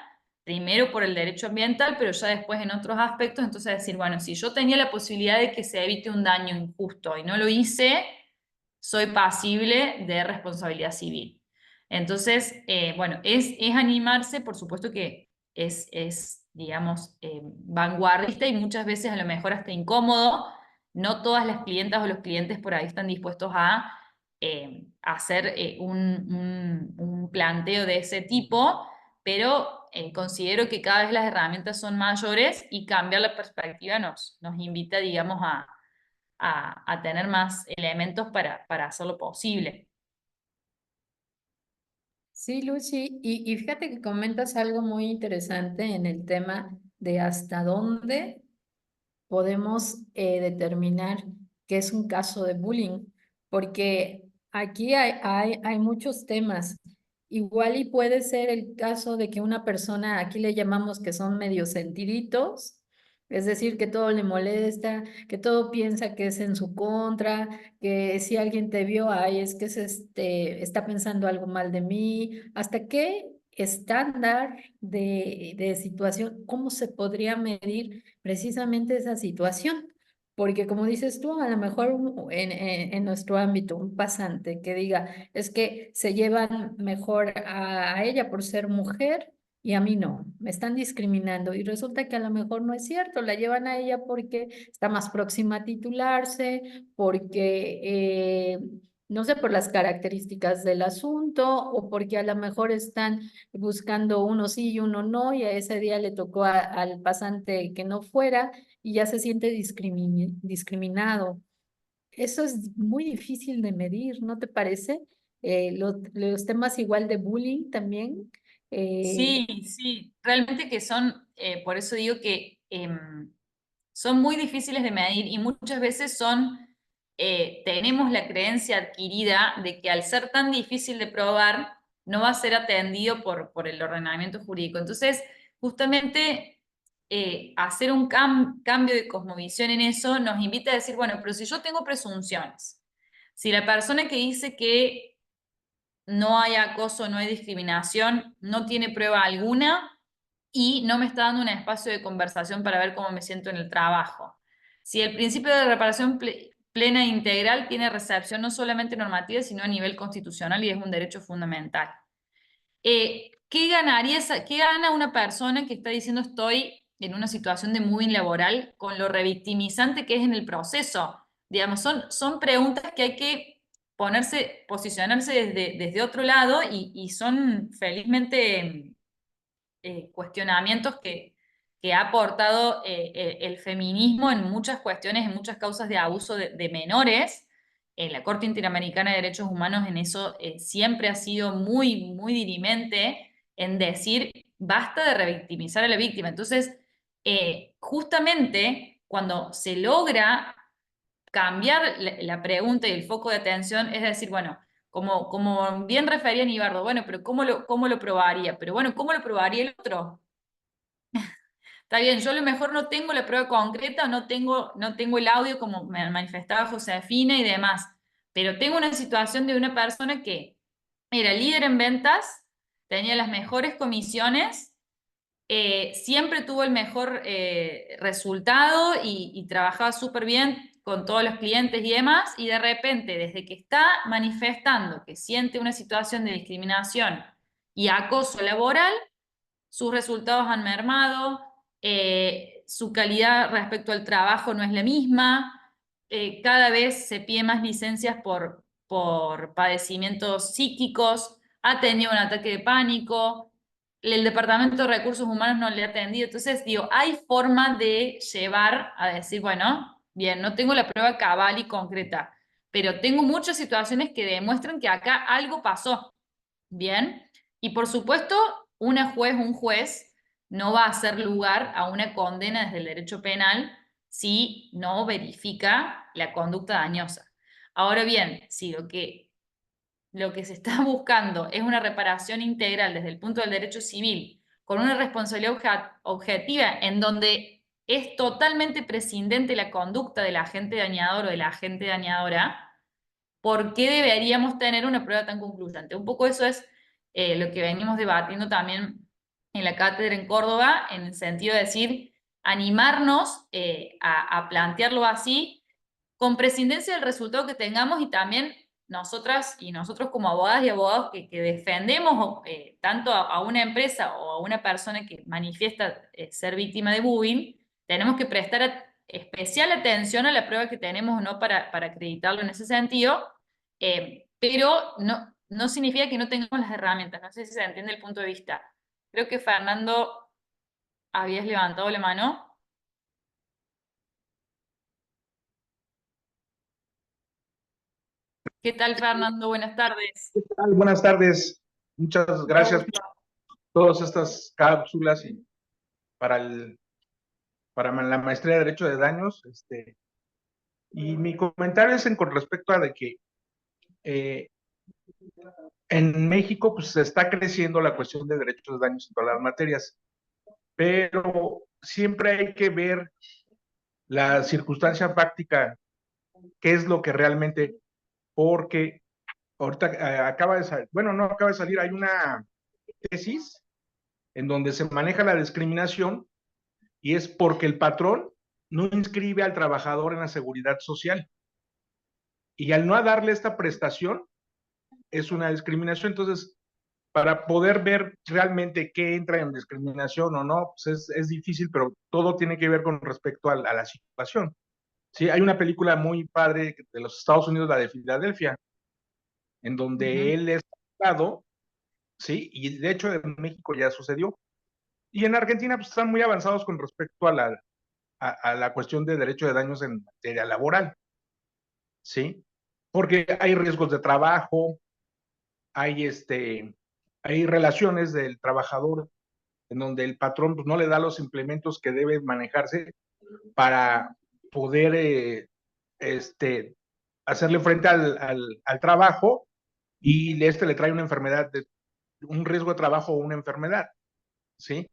primero por el derecho ambiental, pero ya después en otros aspectos. Entonces decir, bueno, si yo tenía la posibilidad de que se evite un daño injusto y no lo hice, soy pasible de responsabilidad civil. Entonces, bueno, es animarse, por supuesto que digamos, vanguardista y muchas veces a lo mejor hasta incómodo. No todas las clientas o los clientes por ahí están dispuestos a hacer un planteo de ese tipo, pero considero que cada vez las herramientas son mayores y cambiar la perspectiva nos invita, digamos, a tener más elementos para hacerlo posible. Sí, Lucy, y fíjate que comentas algo muy interesante en el tema de hasta dónde podemos determinar que es un caso de bullying, porque aquí hay muchos temas. Igual y puede ser el caso de que una persona, aquí le llamamos que son medio sentiditos, es decir, que todo le molesta, que todo piensa que es en su contra, que si alguien te vio, ay, es que está pensando algo mal de mí. ¿Hasta qué estándar de situación, cómo se podría medir precisamente esa situación? Porque como dices tú, a lo mejor en nuestro ámbito, un pasante que diga, es que se llevan mejor a ella por ser mujer y a mí no, me están discriminando. Y resulta que a lo mejor no es cierto, la llevan a ella porque está más próxima a titularse, porque no sé, por las características del asunto o porque a lo mejor están buscando uno sí y uno no, y a ese día le tocó al pasante que no fuera y ya se siente discriminado. Eso es muy difícil de medir, ¿no te parece? Los temas igual de bullying también. Sí, sí, realmente que son, por eso digo que son muy difíciles de medir y muchas veces tenemos la creencia adquirida de que al ser tan difícil de probar, no va a ser atendido por el ordenamiento jurídico. Entonces, justamente hacer un cambio de cosmovisión en eso nos invita a decir, bueno, pero si yo tengo presunciones, si la persona que dice que no hay acoso, no hay discriminación, no tiene prueba alguna y no me está dando un espacio de conversación para ver cómo me siento en el trabajo. Si el principio de reparación plena e integral tiene recepción no solamente normativa, sino a nivel constitucional y es un derecho fundamental. ¿Qué gana una persona que está diciendo estoy en una situación de moving laboral con lo revictimizante que es en el proceso? Digamos, son preguntas que hay que posicionarse desde otro lado y son felizmente cuestionamientos que ha aportado el feminismo en muchas cuestiones, en muchas causas de abuso de menores. La Corte Interamericana de Derechos Humanos en eso siempre ha sido muy, muy dirimente en decir basta de revictimizar a la víctima. Entonces, justamente cuando se logra cambiar la pregunta y el foco de atención, es decir, bueno, como bien refería Nibardo, bueno, pero ¿cómo lo probaría? Pero bueno, ¿cómo lo probaría el otro? Está bien, yo a lo mejor no tengo la prueba concreta o no tengo el audio como me manifestaba Josefina y demás, pero tengo una situación de una persona que era líder en ventas, tenía las mejores comisiones, siempre tuvo el mejor resultado y trabajaba súper bien con todos los clientes y demás, y de repente, desde que está manifestando que siente una situación de discriminación y acoso laboral, sus resultados han mermado, su calidad respecto al trabajo no es la misma, cada vez se pide más licencias por padecimientos psíquicos, ha tenido un ataque de pánico, el Departamento de Recursos Humanos no le ha atendido. Entonces, digo, hay forma de llevar a decir, bueno, bien, no tengo la prueba cabal y concreta, pero tengo muchas situaciones que demuestran que acá algo pasó, ¿bien? Y por supuesto, una juez, un juez, no va a hacer lugar a una condena desde el derecho penal si no verifica la conducta dañosa. Ahora bien, si lo que se está buscando es una reparación integral desde el punto del derecho civil, con una responsabilidad objetiva en donde es totalmente prescindente la conducta del agente dañador o de la agente dañadora, ¿por qué deberíamos tener una prueba tan concluyente? Un poco eso es lo que venimos debatiendo también en la cátedra en Córdoba, en el sentido de decir, animarnos a plantearlo así, con prescindencia del resultado que tengamos y también nosotras y nosotros como abogadas y abogados que defendemos tanto a una empresa o a una persona que manifiesta ser víctima de bullying, tenemos que prestar especial atención a la prueba que tenemos o no para acreditarlo en ese sentido, pero no significa que no tengamos las herramientas. No sé si se entiende el punto de vista. Creo que Fernando habías levantado la mano. ¿Qué tal, Fernando? Buenas tardes. ¿Qué tal? Buenas tardes. Muchas gracias por todas estas cápsulas y para la maestría de Derecho de Daños. Y mi comentario es con respecto a de que en México pues está creciendo la cuestión de derechos de daños en todas las materias, pero siempre hay que ver la circunstancia práctica, qué es lo que realmente, porque ahorita acaba de salir, bueno, no acaba de salir, hay una tesis en donde se maneja la discriminación y es porque el patrón no inscribe al trabajador en la seguridad social. Y al no darle esta prestación, es una discriminación. Entonces, para poder ver realmente qué entra en discriminación o no, pues es difícil, pero todo tiene que ver con respecto a la situación. Sí, hay una película muy padre de los Estados Unidos, la de Filadelfia, en donde él es juzgado, sí, y de hecho en México ya sucedió. Y en Argentina pues están muy avanzados con respecto a la cuestión de derecho de daños en materia laboral, ¿sí? Porque hay riesgos de trabajo, hay relaciones del trabajador en donde el patrón pues, no le da los implementos que debe manejarse para poder hacerle frente al trabajo y le trae una enfermedad, un riesgo de trabajo o una enfermedad, ¿sí?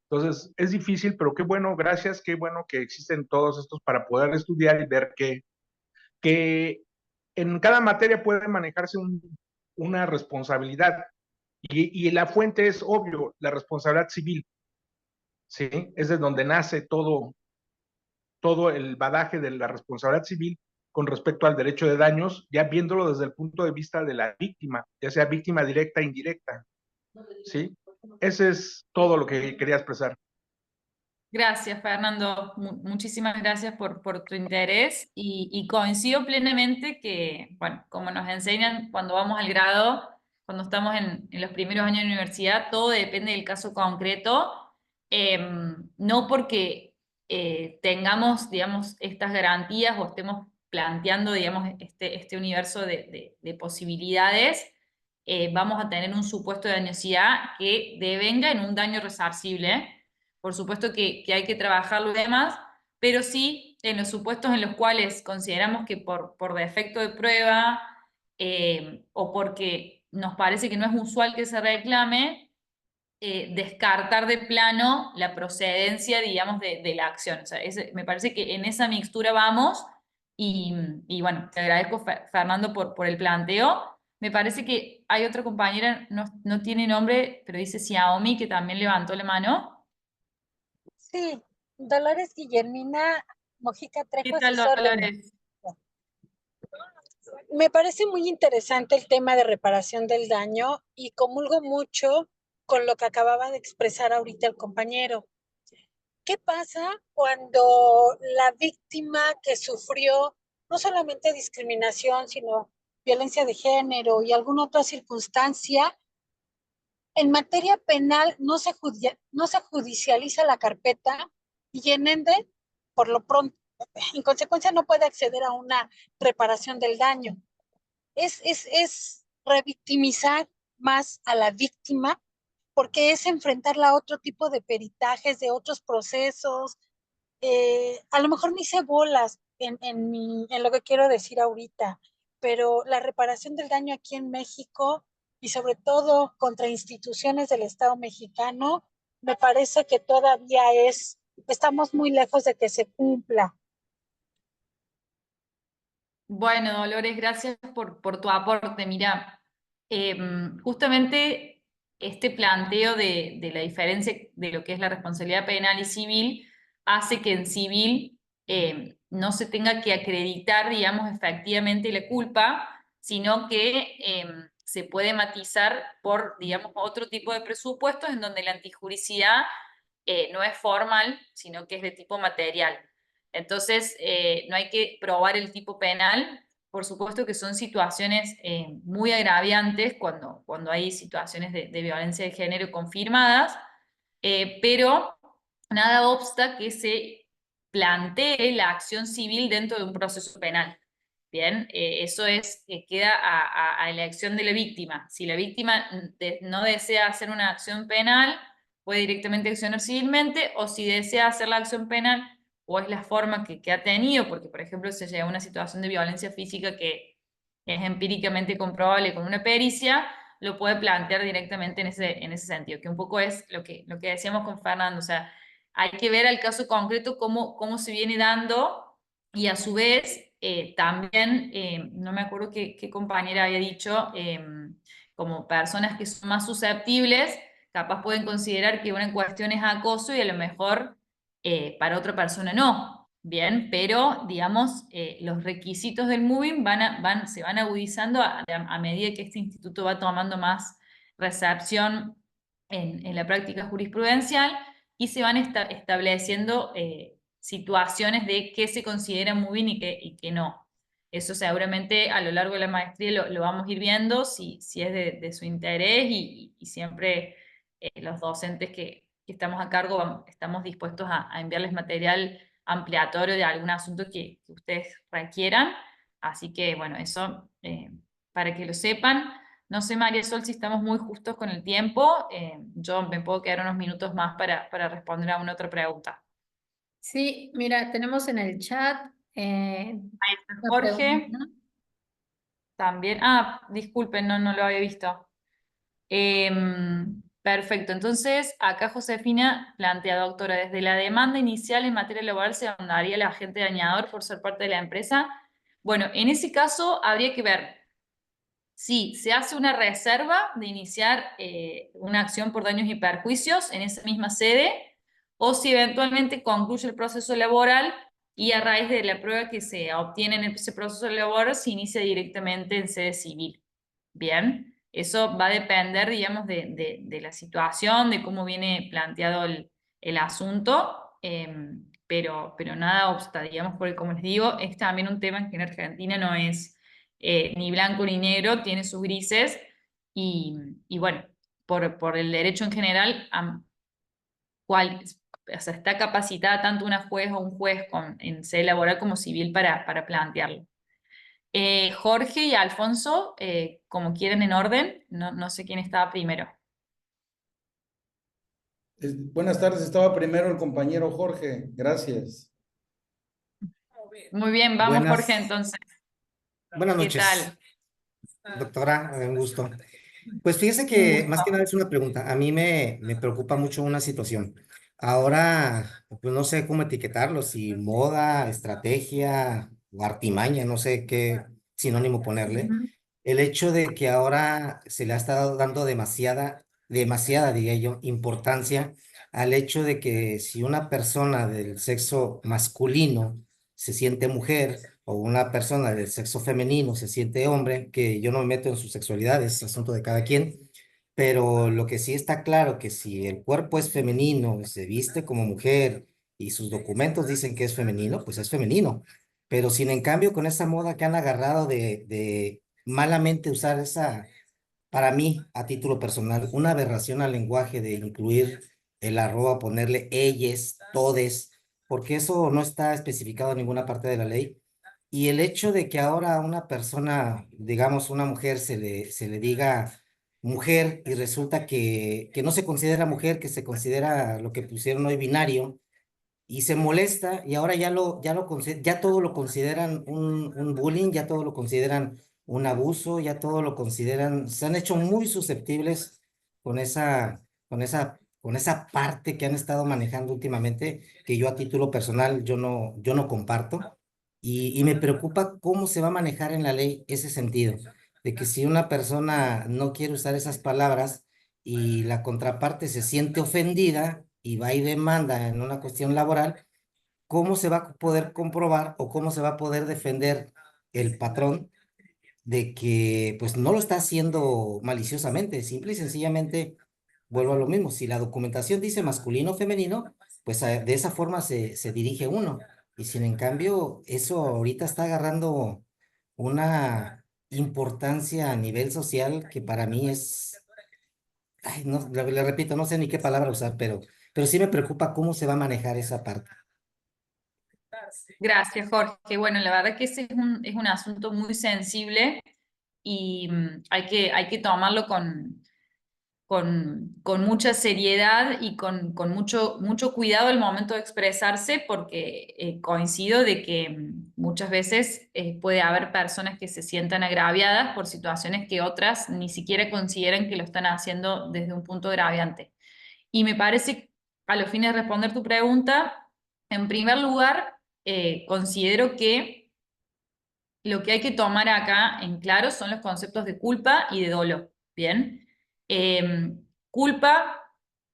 Entonces, es difícil, pero qué bueno, gracias, qué bueno que existen todos estos para poder estudiar y ver que en cada materia puede manejarse una responsabilidad. Y la fuente es obvio, la responsabilidad civil, ¿sí? Es de donde nace todo el badaje de la responsabilidad civil con respecto al derecho de daños, ya viéndolo desde el punto de vista de la víctima, ya sea víctima directa e indirecta, ¿sí? Ese es todo lo que quería expresar. Gracias, Fernando. Muchísimas gracias por tu interés y coincido plenamente que, bueno, como nos enseñan cuando vamos al grado, cuando estamos en los primeros años de universidad, todo depende del caso concreto, no porque tengamos, digamos, estas garantías o estemos planteando, digamos, este universo de posibilidades, vamos a tener un supuesto de dañosidad que devenga en un daño resarcible. Por supuesto que hay que trabajarlo y demás, pero sí en los supuestos en los cuales consideramos que por defecto de prueba o porque nos parece que no es usual que se reclame, descartar de plano la procedencia, digamos, de la acción. O sea, me parece que en esa mixtura vamos y bueno, te agradezco, Fernando, por el planteo. Me parece que hay otra compañera, no tiene nombre, pero dice Xiaomi, que también levantó la mano. Sí, Dolores Guillermina Mojica ¿Qué Trejo, a tal, sus órdenes. Dolores? Me parece muy interesante el tema de reparación del daño y comulgo mucho con lo que acababa de expresar ahorita el compañero. ¿Qué pasa cuando la víctima que sufrió no solamente discriminación, sino violencia de género y alguna otra circunstancia, en materia penal no se judicializa la carpeta y en ende, por lo pronto, en consecuencia no puede acceder a una reparación del daño? Es revictimizar más a la víctima porque es enfrentarla a otro tipo de peritajes, de otros procesos. A lo mejor me hice bolas en lo que quiero decir ahorita, pero la reparación del daño aquí en México y sobre todo contra instituciones del Estado mexicano, me parece que todavía estamos muy lejos de que se cumpla. Bueno, Dolores, gracias por tu aporte. Mira, justamente este planteo de la diferencia de lo que es la responsabilidad penal y civil hace que en civil no se tenga que acreditar, digamos, efectivamente la culpa, sino que se puede matizar por, digamos, otro tipo de presupuestos en donde la antijuricidad no es formal, sino que es de tipo material. Entonces, no hay que probar el tipo penal. Por supuesto que son situaciones muy agraviantes cuando hay situaciones de violencia de género confirmadas, pero nada obsta que se plantee la acción civil dentro de un proceso penal. Bien, eso queda a elección de la víctima. Si la víctima no desea hacer una acción penal, puede directamente accionar civilmente, o si desea hacer la acción penal, o es la forma que ha tenido, porque por ejemplo se llega a una situación de violencia física que es empíricamente comprobable con una pericia, lo puede plantear directamente en ese sentido, que un poco es lo que decíamos con Fernando. O sea, hay que ver al caso concreto cómo se viene dando y a su vez también, no me acuerdo qué compañera había dicho, como personas que son más susceptibles, capaz pueden considerar que una cuestión es acoso y a lo mejor para otra persona no. Bien, pero digamos, los requisitos del moving se van agudizando a medida que este instituto va tomando más recepción en la práctica jurisprudencial y se van estableciendo situaciones de qué se considera moving y qué no. Eso seguramente a lo largo de la maestría lo vamos a ir viendo si es de su interés y siempre los docentes que estamos a cargo estamos dispuestos a enviarles material ampliatorio de algún asunto que ustedes requieran. Así que, bueno, eso para que lo sepan. No sé, María Sol, si estamos muy justos con el tiempo. Yo me puedo quedar unos minutos más para responder a una otra pregunta. Sí, mira, tenemos en el chat Ahí está una Jorge, pregunta. también. Ah, disculpen, no lo había visto. Perfecto, entonces acá Josefina plantea, doctora, desde la demanda inicial en materia laboral se demandaría el agente dañador por ser parte de la empresa. Bueno, en ese caso habría que ver si se hace una reserva de iniciar una acción por daños y perjuicios en esa misma sede, o si eventualmente concluye el proceso laboral y a raíz de la prueba que se obtiene en ese proceso laboral se inicia directamente en sede civil. Bien. Eso va a depender, digamos, de la situación, de cómo viene planteado el asunto, pero nada obsta, digamos, porque como les digo, es también un tema que en Argentina no es ni blanco ni negro, tiene sus grises, y bueno, por el derecho en general, o sea, está capacitada tanto una juez o un juez en sede laboral como civil para plantearlo. Jorge y Alfonso, como quieren en orden, no sé quién estaba primero. Buenas tardes, estaba primero el compañero Jorge, gracias. Muy bien, vamos Jorge entonces. Buenas ¿Qué noches, tal? doctora, un gusto. Pues fíjese que más que nada es una pregunta. A mí me preocupa mucho una situación. Ahora, pues no sé cómo etiquetarlo, si moda, estrategia o artimaña, no sé qué sinónimo ponerle. El hecho de que ahora se le ha estado dando demasiada, diría yo, importancia al hecho de que si una persona del sexo masculino se siente mujer o una persona del sexo femenino se siente hombre, que yo no me meto en su sexualidad, es asunto de cada quien, pero lo que sí está claro que si el cuerpo es femenino, se viste como mujer y sus documentos dicen que es femenino, pues es femenino. Pero sin en cambio con esa moda que han agarrado de malamente usar esa, para mí, a título personal, una aberración al lenguaje de incluir el arroba, ponerle ellas, todes, porque eso no está especificado en ninguna parte de la ley. Y el hecho de que ahora a una persona, digamos una mujer, se le diga mujer y resulta que no se considera mujer, que se considera lo que pusieron hoy binario, y se molesta y ahora ya todo lo consideran un bullying, ya todo lo consideran un abuso, ya todo lo consideran, se han hecho muy susceptibles con con esa parte que han estado manejando últimamente, que yo a título personal yo no comparto, y me preocupa cómo se va a manejar en la ley ese sentido, de que si una persona no quiere usar esas palabras y la contraparte se siente ofendida y va y demanda en una cuestión laboral, ¿cómo se va a poder comprobar o cómo se va a poder defender el patrón de que pues no lo está haciendo maliciosamente? Simple y sencillamente vuelvo a lo mismo. Si la documentación dice masculino o femenino, pues de esa forma se dirige uno. Y sin en cambio, eso ahorita está agarrando una importancia a nivel social que para mí es, ay, no, le repito, no sé ni qué palabra usar, pero sí me preocupa cómo se va a manejar esa parte. Gracias, Jorge. Bueno, la verdad que ese es un asunto muy sensible y hay que tomarlo con mucha seriedad y con mucho cuidado al momento de expresarse, porque coincido de que muchas veces puede haber personas que se sientan agraviadas por situaciones que otras ni siquiera consideran que lo están haciendo desde un punto agraviante. Y me parece, a los fines de responder tu pregunta, en primer lugar, considero que lo que hay que tomar acá en claro son los conceptos de culpa y de dolo. Bien. Culpa,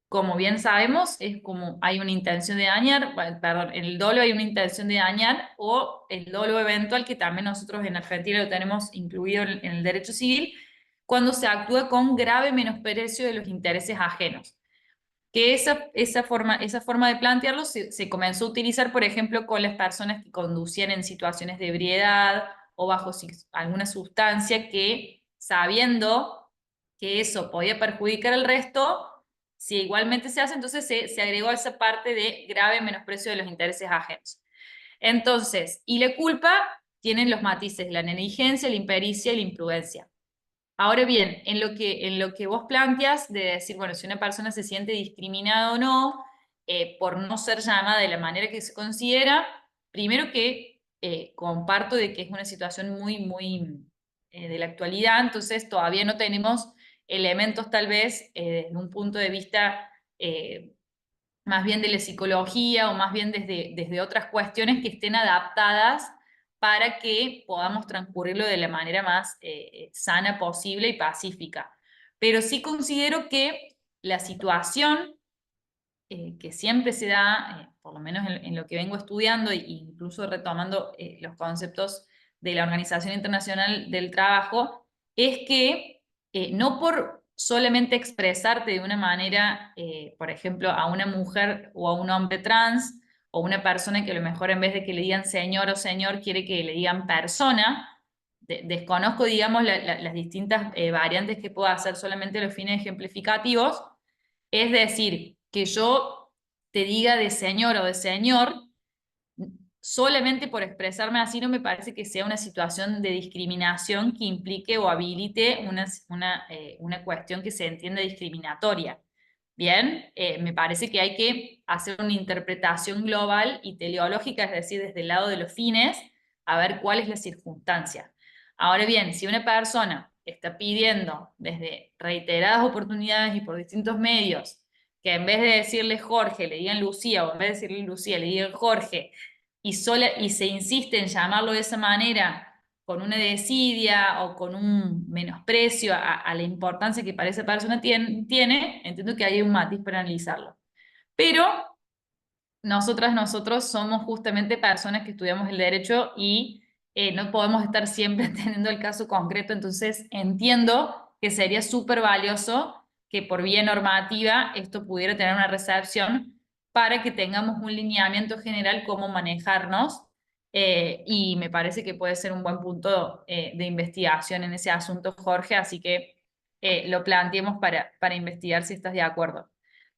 como bien sabemos, es como hay una intención de dañar, perdón, en el dolo hay una intención de dañar, o el dolo eventual, que también nosotros en Argentina lo tenemos incluido en el derecho civil, cuando se actúa con grave menosprecio de los intereses ajenos. Que esa forma de plantearlo se comenzó a utilizar, por ejemplo, con las personas que conducían en situaciones de ebriedad o bajo alguna sustancia que, sabiendo que eso podía perjudicar al resto, si igualmente se hace, entonces se agregó esa parte de grave menosprecio de los intereses ajenos. Entonces, y la culpa tienen los matices, la negligencia, la impericia y la imprudencia. Ahora bien, en lo que vos planteas de decir, bueno, si una persona se siente discriminada o no, por no ser llamada de la manera que se considera, primero que comparto de que es una situación muy de la actualidad, entonces todavía no tenemos elementos tal vez desde un punto de vista más bien de la psicología o más bien desde otras cuestiones que estén adaptadas para que podamos transcurrirlo de la manera más sana posible y pacífica. Pero sí considero que la situación que siempre se da, por lo menos en lo que vengo estudiando e incluso retomando los conceptos de la Organización Internacional del Trabajo, es que no por solamente expresarte de una manera, por ejemplo, a una mujer o a un hombre trans, o una persona que a lo mejor en vez de que le digan señor o señor, quiere que le digan persona. Desconozco, digamos, las distintas variantes que puedo hacer solamente los fines ejemplificativos. Es decir, que yo te diga de señor o de señor, solamente por expresarme así no me parece que sea una situación de discriminación que implique o habilite una cuestión que se entienda discriminatoria. Bien, me parece que hay que hacer una interpretación global y teleológica, es decir, desde el lado de los fines, a ver cuál es la circunstancia. Ahora bien, si una persona está pidiendo desde reiteradas oportunidades y por distintos medios que en vez de decirle Jorge le digan Lucía, o en vez de decirle Lucía le digan Jorge, y se insiste en llamarlo de esa manera con una desidia o con un menosprecio a la importancia que para esa persona tiene, entiendo que hay un matiz para analizarlo. Pero nosotros somos justamente personas que estudiamos el derecho y no podemos estar siempre teniendo el caso concreto, entonces entiendo que sería súper valioso que por vía normativa esto pudiera tener una recepción para que tengamos un lineamiento general cómo manejarnos, y me parece que puede ser un buen punto de investigación en ese asunto, Jorge, así que lo planteemos para investigar si estás de acuerdo.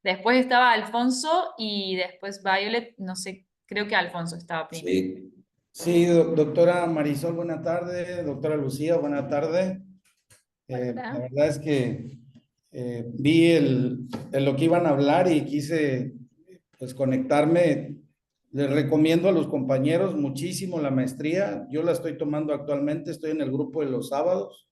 Después estaba Alfonso y después Violet, no sé, creo que Alfonso estaba primero. Sí, doctora Marisol, buena tarde. Doctora Lucía, buena tarde. La verdad es que vi lo que iban a hablar y quise pues conectarme. Les recomiendo a los compañeros muchísimo la maestría. Yo la estoy tomando actualmente, estoy en el grupo de los sábados.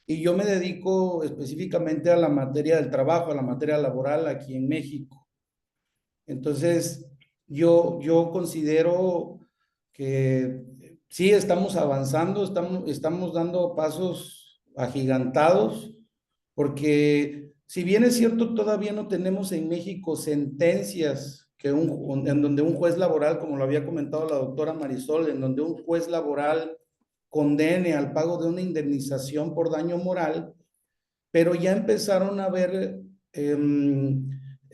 Y yo me dedico específicamente a la materia del trabajo, a la materia laboral aquí en México. Entonces, yo considero que sí estamos avanzando, estamos dando pasos agigantados, porque si bien es cierto, todavía no tenemos en México sentencias en donde un juez laboral, como lo había comentado la doctora Marisol, en donde un juez laboral condene al pago de una indemnización por daño moral, pero ya empezaron a haber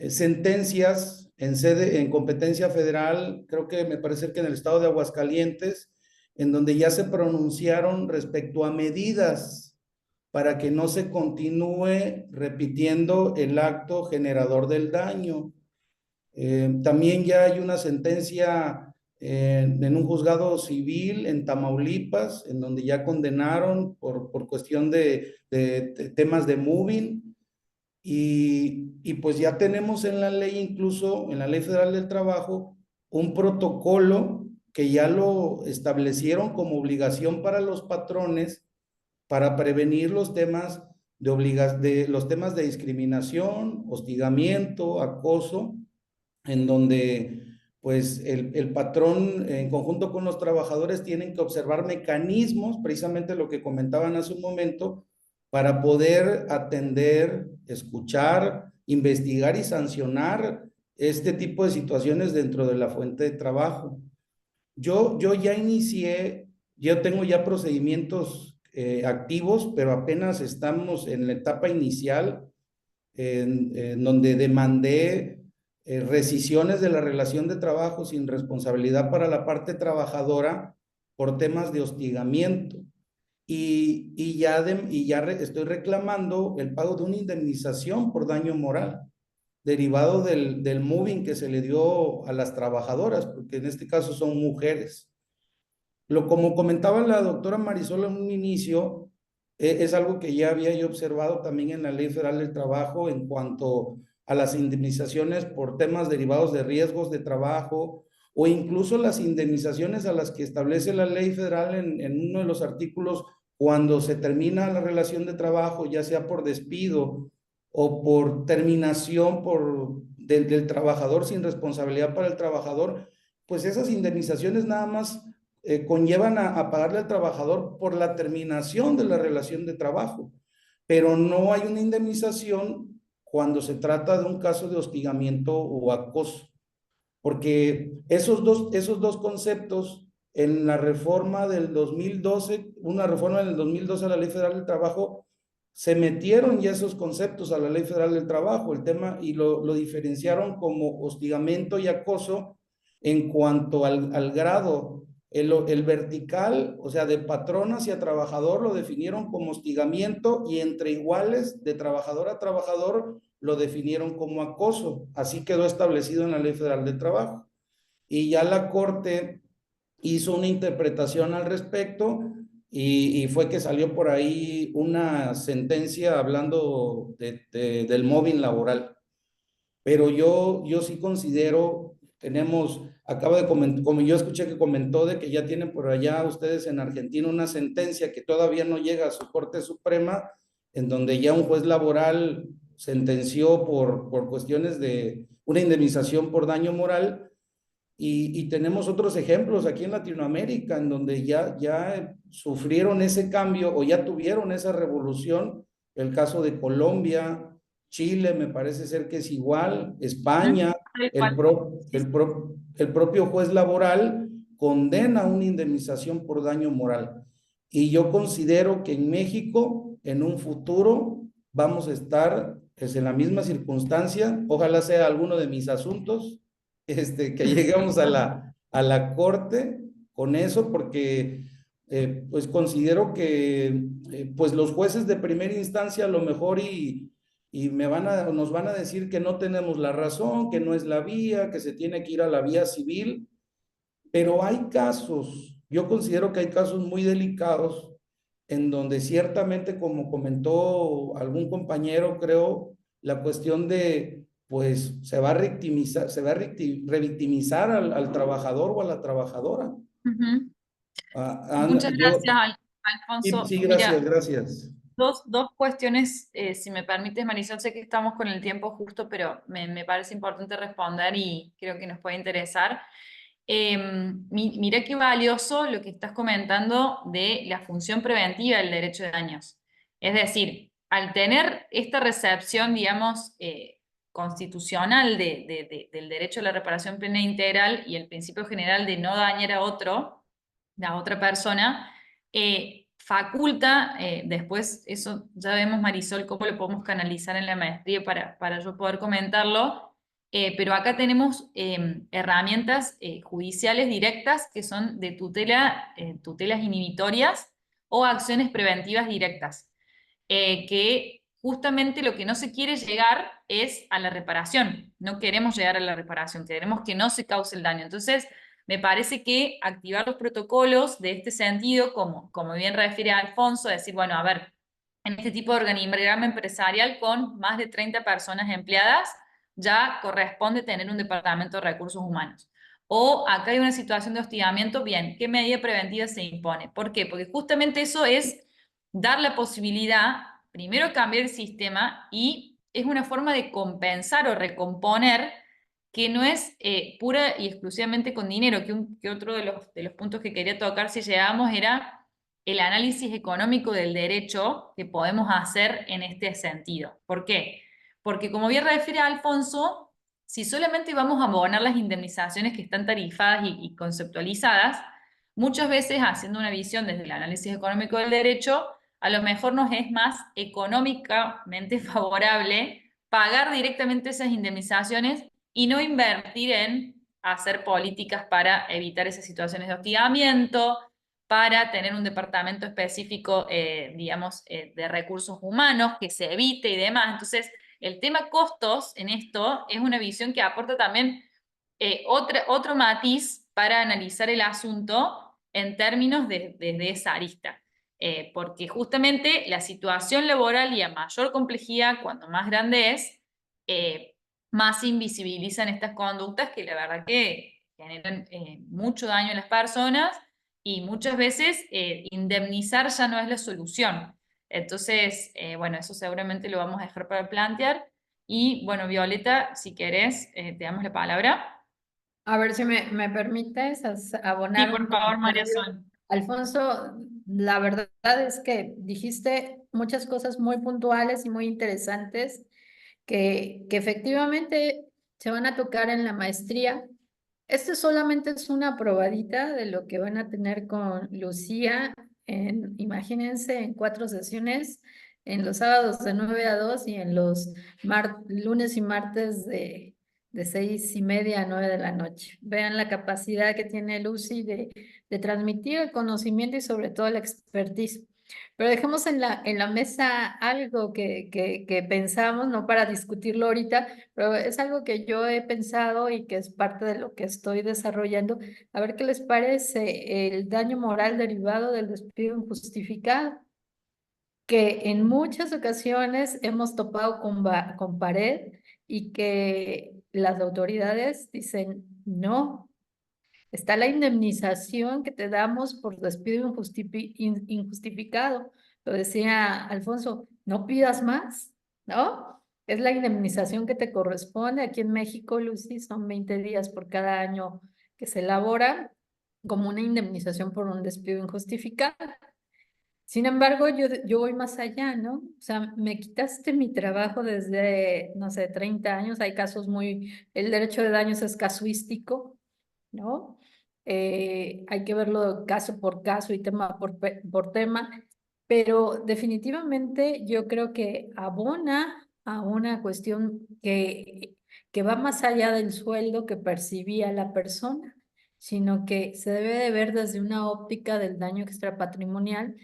sentencias en competencia federal, creo que me parece que en el estado de Aguascalientes, en donde ya se pronunciaron respecto a medidas para que no se continúe repitiendo el acto generador del daño. También ya hay una sentencia en un juzgado civil en Tamaulipas, en donde ya condenaron por cuestión de temas de moving, y pues ya tenemos en la ley, incluso en la Ley Federal del Trabajo, un protocolo que ya lo establecieron como obligación para los patrones para prevenir los temas los temas de discriminación, hostigamiento, acoso, en donde pues el patrón en conjunto con los trabajadores tienen que observar mecanismos, precisamente lo que comentaban hace un momento, para poder atender, escuchar, investigar y sancionar este tipo de situaciones dentro de la fuente de trabajo. Yo ya inicié, yo tengo ya procedimientos activos, pero apenas estamos en la etapa inicial, en donde demandé rescisiones de la relación de trabajo sin responsabilidad para la parte trabajadora por temas de hostigamiento. Y ya estoy reclamando el pago de una indemnización por daño moral derivado del moving que se le dio a las trabajadoras, porque en este caso son mujeres. Como comentaba la doctora Marisol en un inicio, es algo que ya había yo observado también en la Ley Federal del Trabajo en cuanto a las indemnizaciones por temas derivados de riesgos de trabajo, o incluso las indemnizaciones a las que establece la Ley Federal en uno de los artículos cuando se termina la relación de trabajo, ya sea por despido o por terminación del trabajador sin responsabilidad para el trabajador, pues esas indemnizaciones nada más conllevan a pagarle al trabajador por la terminación de la relación de trabajo, pero no hay una indemnización cuando se trata de un caso de hostigamiento o acoso, porque esos dos conceptos en la reforma del 2012, una reforma del 2012 a la Ley Federal del Trabajo, se metieron ya esos conceptos a la Ley Federal del Trabajo, el tema, y lo diferenciaron como hostigamiento y acoso en cuanto al grado. El vertical, o sea, de patrón hacia trabajador, lo definieron como hostigamiento, y entre iguales, de trabajador a trabajador, lo definieron como acoso. Así quedó establecido en la Ley Federal del Trabajo. Y ya la Corte hizo una interpretación al respecto, y fue que salió por ahí una sentencia hablando del mobbing laboral. Pero yo sí considero, acaba de comentar, como yo escuché que comentó, de que ya tienen por allá ustedes en Argentina una sentencia que todavía no llega a su Corte Suprema, en donde ya un juez laboral sentenció por cuestiones de una indemnización por daño moral, y tenemos otros ejemplos aquí en Latinoamérica, en donde ya sufrieron ese cambio o ya tuvieron esa revolución. El caso de Colombia, Chile, me parece ser que es igual, España, el propio juez laboral condena una indemnización por daño moral. Y yo considero que en México, en un futuro, vamos a estar en la misma circunstancia. Ojalá sea alguno de mis asuntos, que lleguemos a la Corte con eso, porque pues considero que pues los jueces de primera instancia a lo mejor nos van a decir que no tenemos la razón, que no es la vía, que se tiene que ir a la vía civil, pero hay casos, yo considero que hay casos muy delicados en donde ciertamente, como comentó algún compañero, creo, la cuestión de, pues, se va a revictimizar al trabajador o a la trabajadora. Muchas gracias, Alfonso. Sí, Mira, gracias. Dos cuestiones, si me permites, Marisol, sé que estamos con el tiempo justo, pero me parece importante responder y creo que nos puede interesar. Mira qué valioso lo que estás comentando de la función preventiva del derecho de daños. Es decir, al tener esta recepción, digamos, constitucional del derecho a la reparación plena e integral y el principio general de no dañar a otra persona, faculta, después eso ya vemos, Marisol, cómo lo podemos canalizar en la maestría para yo poder comentarlo, pero acá tenemos herramientas judiciales directas que son de tutelas inhibitorias o acciones preventivas directas, que justamente lo que no se quiere llegar es a la reparación, no queremos llegar a la reparación, queremos que no se cause el daño. Entonces, me parece que activar los protocolos de este sentido, como bien refiere Alfonso, decir, bueno, a ver, en este tipo de organigrama empresarial con más de 30 personas empleadas, ya corresponde tener un departamento de recursos humanos. O acá hay una situación de hostigamiento, bien, ¿qué medida preventiva se impone? ¿Por qué? Porque justamente eso es dar la posibilidad, primero cambiar el sistema, y es una forma de compensar o recomponer que no es pura y exclusivamente con dinero, que otro de los puntos que quería tocar si llegamos era el análisis económico del derecho que podemos hacer en este sentido. ¿Por qué? Porque como bien refiere Alfonso, si solamente vamos a abonar las indemnizaciones que están tarifadas y conceptualizadas, muchas veces haciendo una visión desde el análisis económico del derecho, a lo mejor nos es más económicamente favorable pagar directamente esas indemnizaciones y no invertir en hacer políticas para evitar esas situaciones de hostigamiento, para tener un departamento específico, digamos, de recursos humanos que se evite y demás. Entonces, el tema costos en esto es una visión que aporta también otro matiz para analizar el asunto en términos desde esa arista. Porque justamente la situación laboral y a mayor complejidad, cuando más grande es, más invisibilizan estas conductas que la verdad que generan mucho daño a las personas y muchas veces indemnizar ya no es la solución. Entonces, bueno, eso seguramente lo vamos a dejar para plantear. Y bueno, Violeta, si querés, te damos la palabra. A ver si me permites Sí, abonar un por favor, María comentario. Sol. Alfonso, la verdad es que dijiste muchas cosas muy puntuales y muy interesantes que efectivamente se van a tocar en la maestría. Este solamente es una probadita de lo que van a tener con Lucía imagínense, en 4 sesiones, en los sábados de 9 a 2 y en los lunes y martes de 6:30 a 9 de la noche. Vean la capacidad que tiene Lucy de transmitir el conocimiento y sobre todo la expertise. Pero dejemos en la mesa algo que pensamos, no para discutirlo ahorita, pero es algo que yo he pensado y que es parte de lo que estoy desarrollando. A ver qué les parece el daño moral derivado del despido injustificado, que en muchas ocasiones hemos topado con pared y que las autoridades dicen no. Está la indemnización que te damos por despido injustificado. Lo decía Alfonso, no pidas más, ¿no? Es la indemnización que te corresponde. Aquí en México, Lucy, son 20 días por cada año que se elabora como una indemnización por un despido injustificado. Sin embargo, yo voy más allá, ¿no? O sea, me quitaste mi trabajo desde, no sé, 30 años. Hay casos el derecho de daños es casuístico, ¿no? Hay que verlo caso por caso y tema por tema, pero definitivamente yo creo que abona a una cuestión que va más allá del sueldo que percibía la persona, sino que se debe de ver desde una óptica del daño extrapatrimonial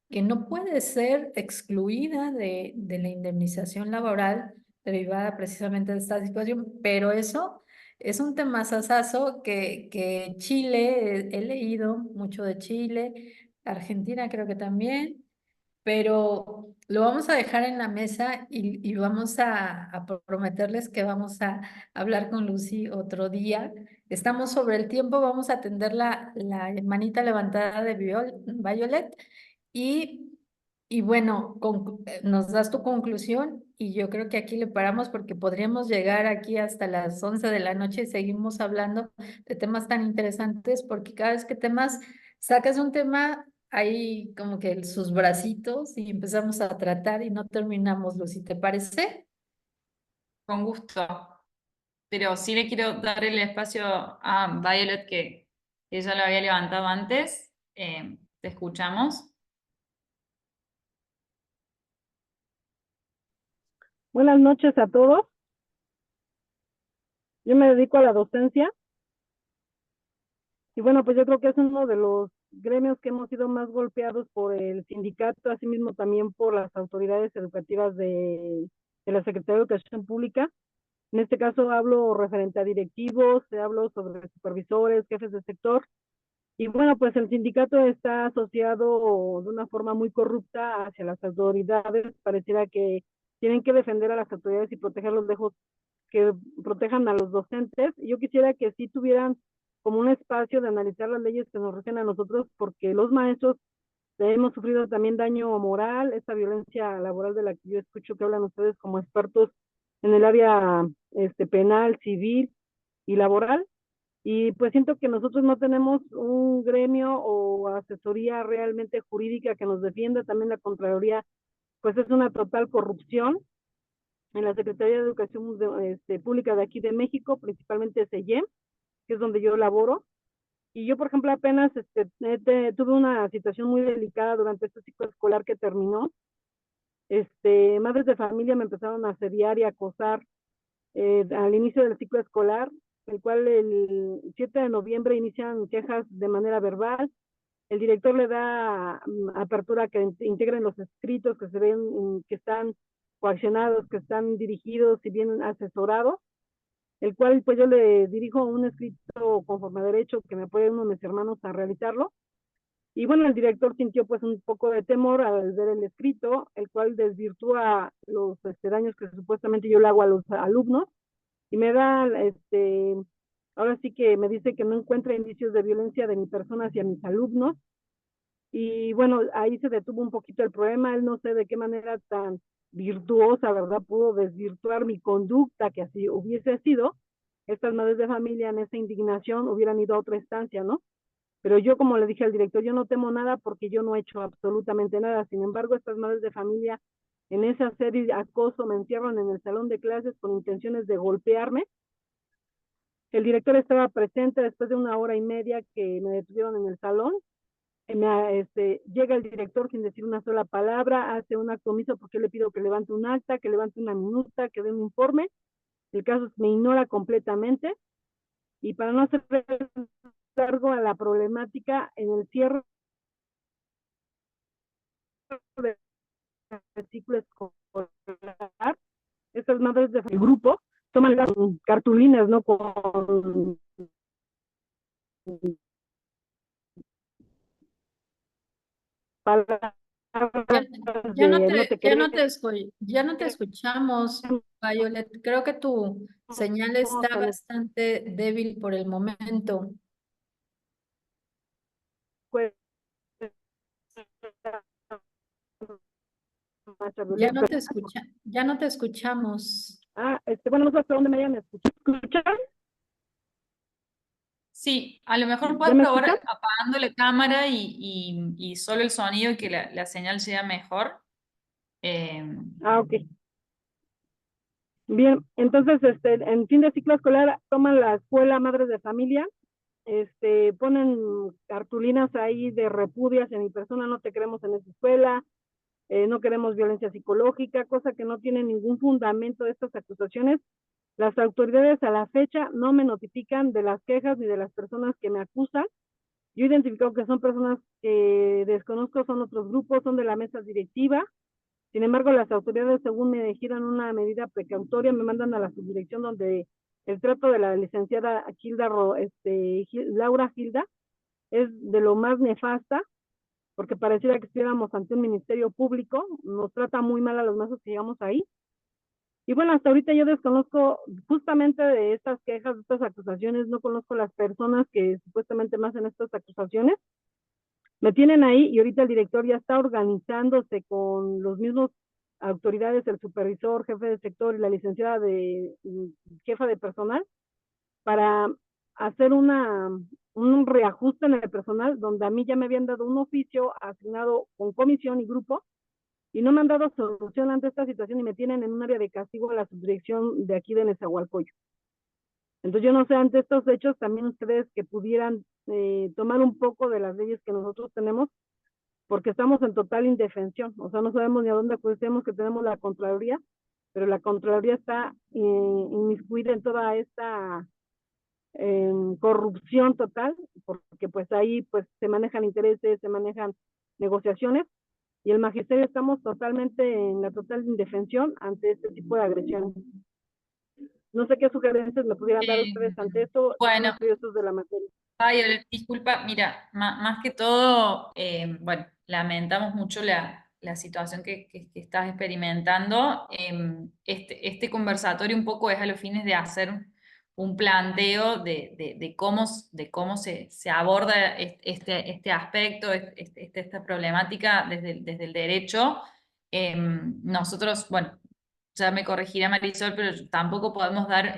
que no puede ser excluida de la indemnización laboral derivada precisamente de esta situación, pero eso es un tema sasazo que Chile, he leído mucho de Chile, Argentina creo que también, pero lo vamos a dejar en la mesa y vamos a prometerles que vamos a hablar con Lucy otro día. Estamos sobre el tiempo, vamos a atender la manita levantada de Violet y, y bueno, nos das tu conclusión y yo creo que aquí le paramos porque podríamos llegar aquí hasta las 11 de la noche y seguimos hablando de temas tan interesantes porque cada vez que sacas un tema, hay como que sus bracitos y empezamos a tratar y no terminamos, Lucy, ¿te parece? Con gusto. Pero sí le quiero dar el espacio a Violet, que ella lo había levantado antes. Te escuchamos. Buenas noches a todos. Yo me dedico a la docencia y bueno, pues yo creo que es uno de los gremios que hemos sido más golpeados por el sindicato, asimismo también por las autoridades educativas de la Secretaría de Educación Pública. En este caso hablo referente a directivos, hablo sobre supervisores, jefes de sector. Y bueno, pues el sindicato está asociado de una forma muy corrupta hacia las autoridades. Pareciera que tienen que defender a las autoridades y protegerlos lejos, que protejan a los docentes. Yo quisiera que sí tuvieran como un espacio de analizar las leyes que nos rigen a nosotros, porque los maestros hemos sufrido también daño moral, esta violencia laboral de la que yo escucho que hablan ustedes como expertos en el área penal, civil y laboral. Y pues siento que nosotros no tenemos un gremio o asesoría realmente jurídica que nos defienda. También la Contraloría, pues es una total corrupción. En la Secretaría de Educación Pública de aquí de México, principalmente CEYEM, que es donde yo laboro. Y yo, por ejemplo, apenas tuve una situación muy delicada durante este ciclo escolar que terminó. Madres de familia me empezaron a asediar y acosar al inicio del ciclo escolar, el cual el 7 de noviembre inician quejas de manera verbal. El director le da apertura a que integren los escritos que se ven que están coaccionados, que están dirigidos y bien asesorados, el cual pues yo le dirijo un escrito conforme a derecho que me apoya uno de mis hermanos a realizarlo. Y bueno, el director sintió pues un poco de temor al ver el escrito, el cual desvirtúa los daños que supuestamente yo le hago a los alumnos y me da ahora sí que me dice que no encuentra indicios de violencia de mi persona hacia mis alumnos. Y bueno, ahí se detuvo un poquito el problema. Él no sé de qué manera tan virtuosa, ¿verdad?, pudo desvirtuar mi conducta, que así hubiese sido. Estas madres de familia en esa indignación hubieran ido a otra instancia, ¿no? Pero yo, como le dije al director, yo no temo nada porque yo no he hecho absolutamente nada. Sin embargo, estas madres de familia en esa serie de acoso me encierran en el salón de clases con intenciones de golpearme. El director estaba presente después de 1 hora y media que me detuvieron en el salón. Llega el director sin decir una sola palabra, hace un acto omiso porque le pido que levante un acta, que levante una minuta, que dé un informe. El caso me ignora completamente. Y para no hacer cargo a la problemática, en el cierre del ciclo escolar, estas madres del grupo toman las cartulinas, ¿no?, con palabras Ya no de no te queremos, ya no te escuchamos, Violet. Creo que tu señal está bastante débil por el momento. pues, Ya no te escuchamos. bueno, no sé hasta dónde me hayan escuchado. Sí, a lo mejor ¿Ya puedes me probar escuchan? apagando la cámara y solo el sonido y que la señal sea mejor. Ok. Bien, entonces, en fin de ciclo escolar, toman la escuela madres de familia, ponen cartulinas ahí de repudio hacia mi persona, no te queremos en esa escuela, no queremos violencia psicológica, cosa que no tiene ningún fundamento de estas acusaciones. Las autoridades a la fecha no me notifican de las quejas ni de las personas que me acusan. Yo he identificado que son personas que desconozco, son otros grupos, son de la mesa directiva. Sin embargo, las autoridades, según me giran una medida precautoria, me mandan a la subdirección donde el trato de la licenciada Laura Gilda es de lo más nefasta, porque pareciera que estuviéramos ante un ministerio público, nos trata muy mal a los maestros que llegamos ahí. Y bueno, hasta ahorita yo desconozco justamente de estas quejas, de estas acusaciones, no conozco las personas que supuestamente me hacen estas acusaciones. Me tienen ahí y ahorita el director ya está organizándose con los mismos autoridades, el supervisor, jefe de sector y la licenciada jefa de personal, para hacer un reajuste en el personal, donde a mí ya me habían dado un oficio asignado con comisión y grupo, y no me han dado solución ante esta situación y me tienen en un área de castigo a la subdirección de aquí de Nezahualcóyotl. Entonces yo no sé, ante estos hechos también ustedes que pudieran tomar un poco de las leyes que nosotros tenemos, porque estamos en total indefensión, o sea, no sabemos ni a dónde acudimos, que tenemos la Contraloría, pero la Contraloría está inmiscuida en toda esta corrupción total, porque pues ahí pues se manejan intereses, se manejan negociaciones, y el magisterio estamos totalmente en la total indefensión ante este tipo de agresiones. No sé qué sugerencias me pudieran dar ustedes ante esto, Bueno, estudiosos de la materia. Violet, disculpa, mira, más que todo, bueno, lamentamos mucho la situación que estás experimentando. Este conversatorio un poco es a los fines de hacer un planteo de cómo se aborda este aspecto, esta problemática desde el derecho. Nosotros, bueno, ya me corregirá Marisol, pero tampoco podemos dar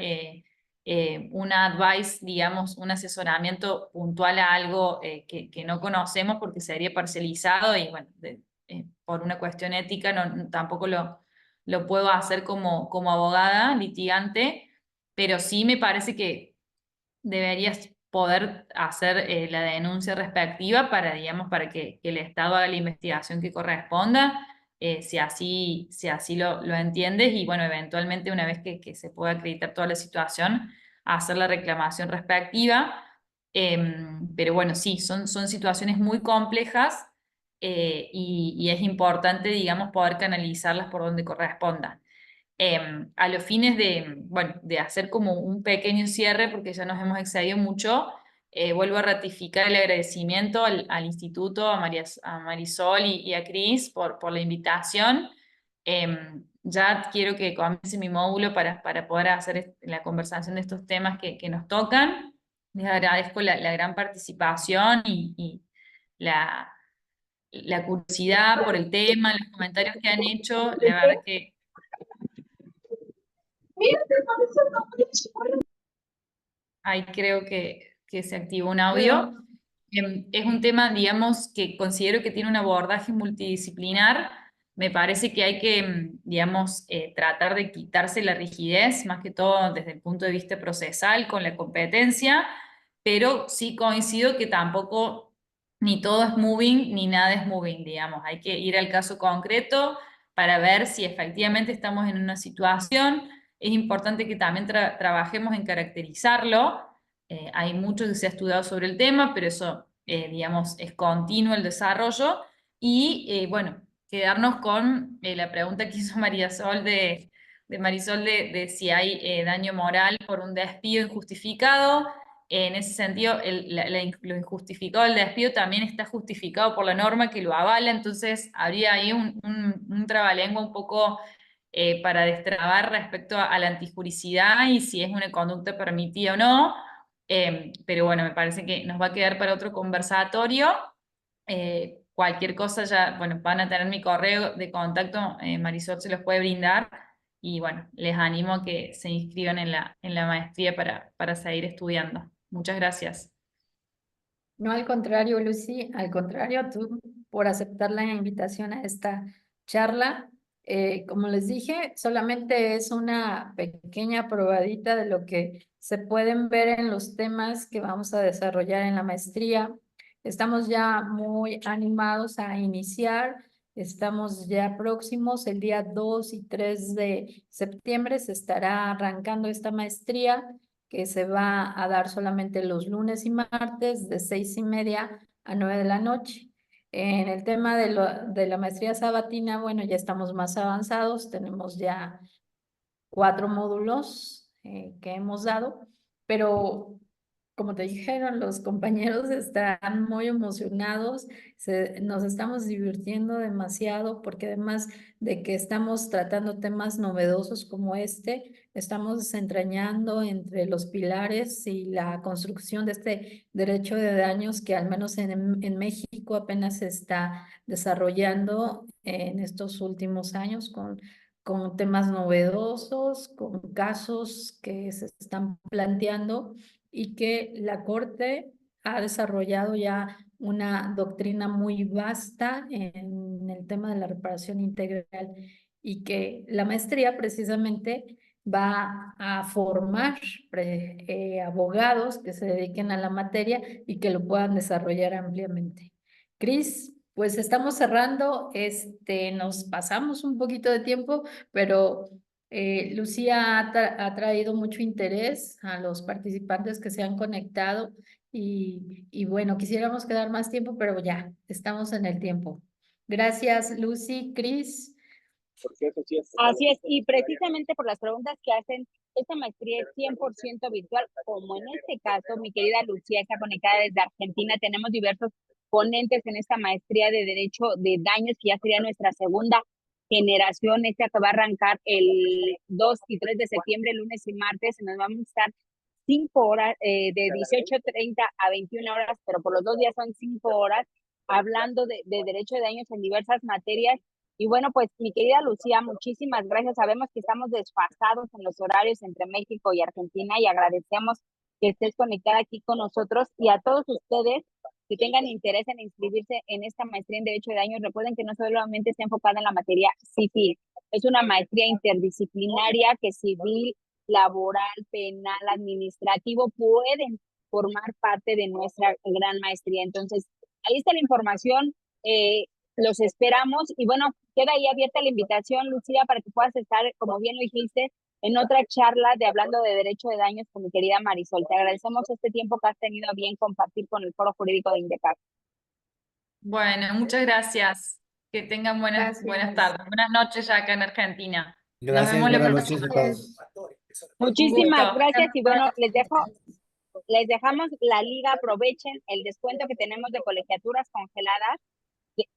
una advice, digamos, un asesoramiento puntual a algo que no conocemos porque sería parcializado y bueno, por una cuestión ética tampoco lo puedo hacer como abogada, litigante, pero sí me parece que deberías poder hacer la denuncia respectiva para, digamos, para que el Estado haga la investigación que corresponda, si así lo entiendes, y bueno, eventualmente una vez que se pueda acreditar toda la situación, hacer la reclamación respectiva. Pero bueno, sí, son situaciones muy complejas y es importante, digamos, poder canalizarlas por donde correspondan. A los fines bueno, de hacer como un pequeño cierre, porque ya nos hemos excedido mucho, vuelvo a ratificar el agradecimiento al instituto, a Marisol y a Cris por la invitación. Ya quiero que comience mi módulo para poder hacer la conversación de estos temas que nos tocan. Les agradezco la gran participación y la curiosidad por el tema, los comentarios que han hecho. La verdad que ahí creo que se activó un audio. Es un tema, digamos, que considero que tiene un abordaje multidisciplinar. Me parece que hay que, digamos, tratar de quitarse la rigidez, más que todo desde el punto de vista procesal, con la competencia, pero sí coincido que tampoco ni todo es moving, ni nada es moving, digamos. Hay que ir al caso concreto para ver si efectivamente estamos en una situación. Es importante que también trabajemos en caracterizarlo. Hay mucho que se ha estudiado sobre el tema, pero eso, digamos, es continuo el desarrollo. Y bueno, quedarnos con la pregunta que hizo María Sol de Marisol de si hay daño moral por un despido injustificado. En ese sentido, lo injustificado del despido también está justificado por la norma que lo avala, entonces habría ahí un trabalengua un poco para destrabar respecto a la antijuricidad y si es una conducta permitida o no. Pero bueno, me parece que nos va a quedar para otro conversatorio. Cualquier cosa ya, bueno, van a tener mi correo de contacto, Marisol se los puede brindar. Y bueno, les animo a que se inscriban en la maestría para seguir estudiando. Muchas gracias. No, al contrario, Lucy, al contrario, tú por aceptar la invitación a esta charla. Como les dije, solamente es una pequeña probadita de lo que se pueden ver en los temas que vamos a desarrollar en la maestría. Estamos ya muy animados a iniciar, estamos ya próximos, el día 2 y 3 de septiembre se estará arrancando esta maestría, que se va a dar solamente los lunes y martes de 6:30 a 9 de la noche. En el tema de la maestría sabatina, bueno, ya estamos más avanzados, tenemos ya 4 módulos que hemos dado, pero como te dijeron, los compañeros están muy emocionados, nos estamos divirtiendo demasiado porque además de que estamos tratando temas novedosos como este, estamos desentrañando entre los pilares y la construcción de este derecho de daños que al menos en México apenas se está desarrollando en estos últimos años con temas novedosos, con casos que se están planteando y que la Corte ha desarrollado ya una doctrina muy vasta en el tema de la reparación integral y que la maestría precisamente va a formar abogados que se dediquen a la materia y que lo puedan desarrollar ampliamente. Cris, pues estamos cerrando, nos pasamos un poquito de tiempo, pero Lucía ha traído mucho interés a los participantes que se han conectado y bueno, quisiéramos quedar más tiempo, pero ya, estamos en el tiempo. Gracias, Lucy, Cris. Así es, y precisamente por las preguntas que hacen, esta maestría es 100% virtual, como en este caso, mi querida Lucía está conectada desde Argentina, tenemos diversos ponentes en esta maestría de Derecho de Daños, que ya sería nuestra segunda generación, esta que va a arrancar el 2 y 3 de septiembre, lunes y martes, nos vamos a estar 5 horas, de 18:30 a 21 horas, pero por los 2 días son 5 horas, hablando de Derecho de Daños en diversas materias. Y bueno, pues mi querida Lucía, muchísimas gracias. Sabemos que estamos desfasados en los horarios entre México y Argentina y agradecemos que estés conectada aquí con nosotros y a todos ustedes que tengan interés en inscribirse en esta maestría en Derecho de Daños. Recuerden que no solamente está enfocada en la materia civil, es una maestría interdisciplinaria que civil, laboral, penal, administrativo pueden formar parte de nuestra gran maestría. Entonces, ahí está la información. Los esperamos y bueno, queda ahí abierta la invitación, Lucía, para que puedas estar, como bien lo dijiste, en otra charla de Hablando de Derecho de Daños con mi querida Marisol. Te agradecemos este tiempo que has tenido a bien compartir con el Foro Jurídico de INDECAR. Bueno, muchas gracias. Que tengan buenas tardes, buenas noches ya acá en Argentina. Nos Gracias, vemos la buenas próxima noches a vez. todos. Muchísimas gusto. gracias y bueno, les dejamos la liga, aprovechen el descuento que tenemos de colegiaturas congeladas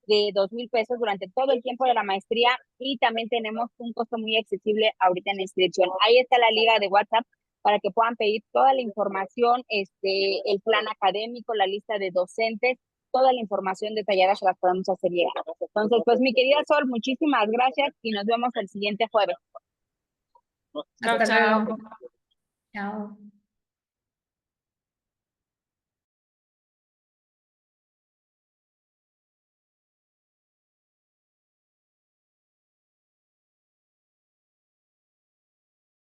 de 2,000 pesos durante todo el tiempo de la maestría y también tenemos un costo muy accesible ahorita en la inscripción. Ahí está la liga de WhatsApp para que puedan pedir toda la información, el plan académico, la lista de docentes, toda la información detallada se las podemos hacer llegar. Entonces, pues mi querida Sol, muchísimas gracias y nos vemos el siguiente jueves. Chao, Hasta chao. luego. Chao.